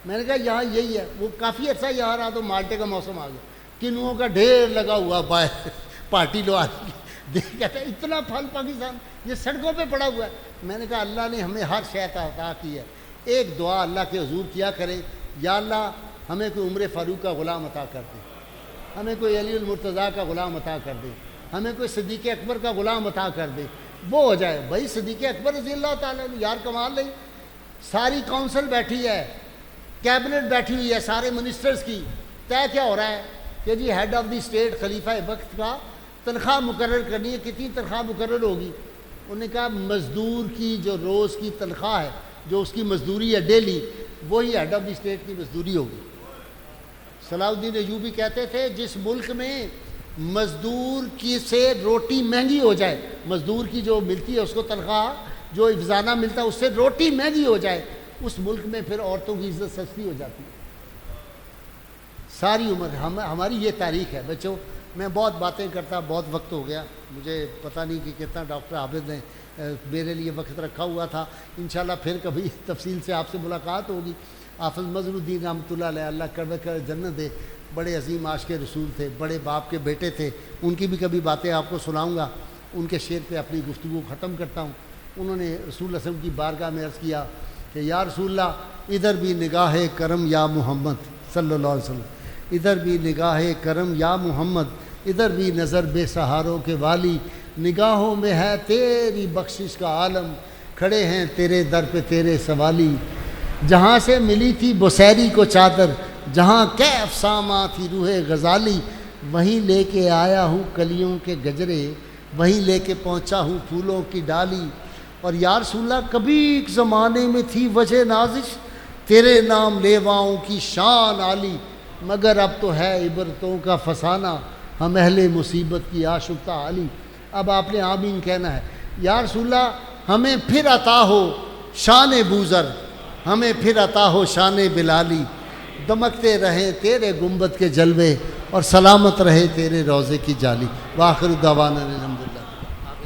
میں نے کہا یہاں یہی ہے۔ وہ کافی عرصہ یہاں رہا تو مالٹے کا موسم آ گیا، کنوؤں کا ڈھیر لگا ہوا باہر پارٹی لو آدمی دیکھ کہتا ہے اتنا پھل پاکستان یہ سڑکوں پہ پڑا ہوا ہے۔ میں نے کہا اللہ نے ہمیں ہر شے عطا کی ہے، ایک دعا اللہ کے حضور کیا کرے، یا اللہ ہمیں کوئی عمر فاروق کا غلام عطا کر دے، ہمیں کوئی علی المرتضیٰ کا غلام عطا کر دے، ہمیں کوئی صدیق اکبر کا غلام عطا کر دے، وہ ہو جائے۔ بھائی صدیق اکبر رضی اللہ تعالیٰ عنہ، یار کمال نہیں، ساری کونسل بیٹھی ہے، کیبنٹ بیٹھی ہوئی ہے، سارے منسٹرز کی، طے کیا ہو رہا ہے کہ جی ہیڈ آف دی اسٹیٹ خلیفہ وقت کا تنخواہ مقرر کرنی ہے۔ کتنی تنخواہ مقرر ہوگی؟ انہوں نے کہا مزدور کی جو روز کی تنخواہ ہے، جو اس کی مزدوری ہے ڈیلی، وہی ہیڈ آف دی اسٹیٹ کی مزدوری ہوگی۔ صلاح الدین ایوبی کہتے تھے جس ملک میں مزدور کی سے روٹی مہنگی ہو جائے، مزدور کی جو ملتی ہے اس کو تنخواہ جو افزانہ ملتا ہے اس سے روٹی مہنگی ہو جائے، اس ملک میں پھر عورتوں کی عزت سستی ہو جاتی ہے۔ ساری عمر ہماری یہ تاریخ ہے۔ بچوں میں بہت باتیں کرتا، بہت وقت ہو گیا، مجھے پتہ نہیں کہ کتنا ڈاکٹر عابد نے میرے لیے وقت رکھا ہوا تھا۔ انشاءاللہ پھر کبھی تفصیل سے آپ سے ملاقات ہوگی۔ حافظ مظہر الدین رحمۃ اللہ علیہ، اللہ کر جنت دے، بڑے عظیم عاشق رسول تھے، بڑے باپ کے بیٹے تھے، ان کی بھی کبھی باتیں آپ کو سناؤں گا۔ ان کے شعر پہ اپنی گفتگو ختم کرتا ہوں۔ انہوں نے رسول اللہ صلی اللہ علیہ وسلم کی بارگاہ میں عرض کیا کہ یا رسول اللہ ادھر بھی نگاہ کرم یا محمد صلی اللہ علیہ وسلم، ادھر بھی نگاہ کرم یا محمد، ادھر بھی نظر بے سہاروں کے والی، نگاہوں میں ہے تیری بخشش کا عالم، کھڑے ہیں تیرے در پہ تیرے سوالی، جہاں سے ملی تھی بسیری کو چادر، جہاں کیف ساما تھی روح غزالی، وہیں لے کے آیا ہوں کلیوں کے گجرے، وہیں لے کے پہنچا ہوں پھولوں کی ڈالی۔ اور یا رسول اللہ کبھی ایک زمانے میں تھی وجہ نازش، تیرے نام لیواؤں کی شان عالی، مگر اب تو ہے عبرتوں کا فسانہ، ہم اہل مصیبت کی آشفتہ عالی۔ اب آپ نے آمین کہنا ہے۔ یا رسول اللہ ہمیں پھر عطا ہو شان بوذر، ہمیں پھر عطا ہو شان بلالی، دمکتے رہیں تیرے گنبد کے جلوے اور سلامت رہے تیرے روضے کی جالی۔ وآخر دعوانا الحمدللہ۔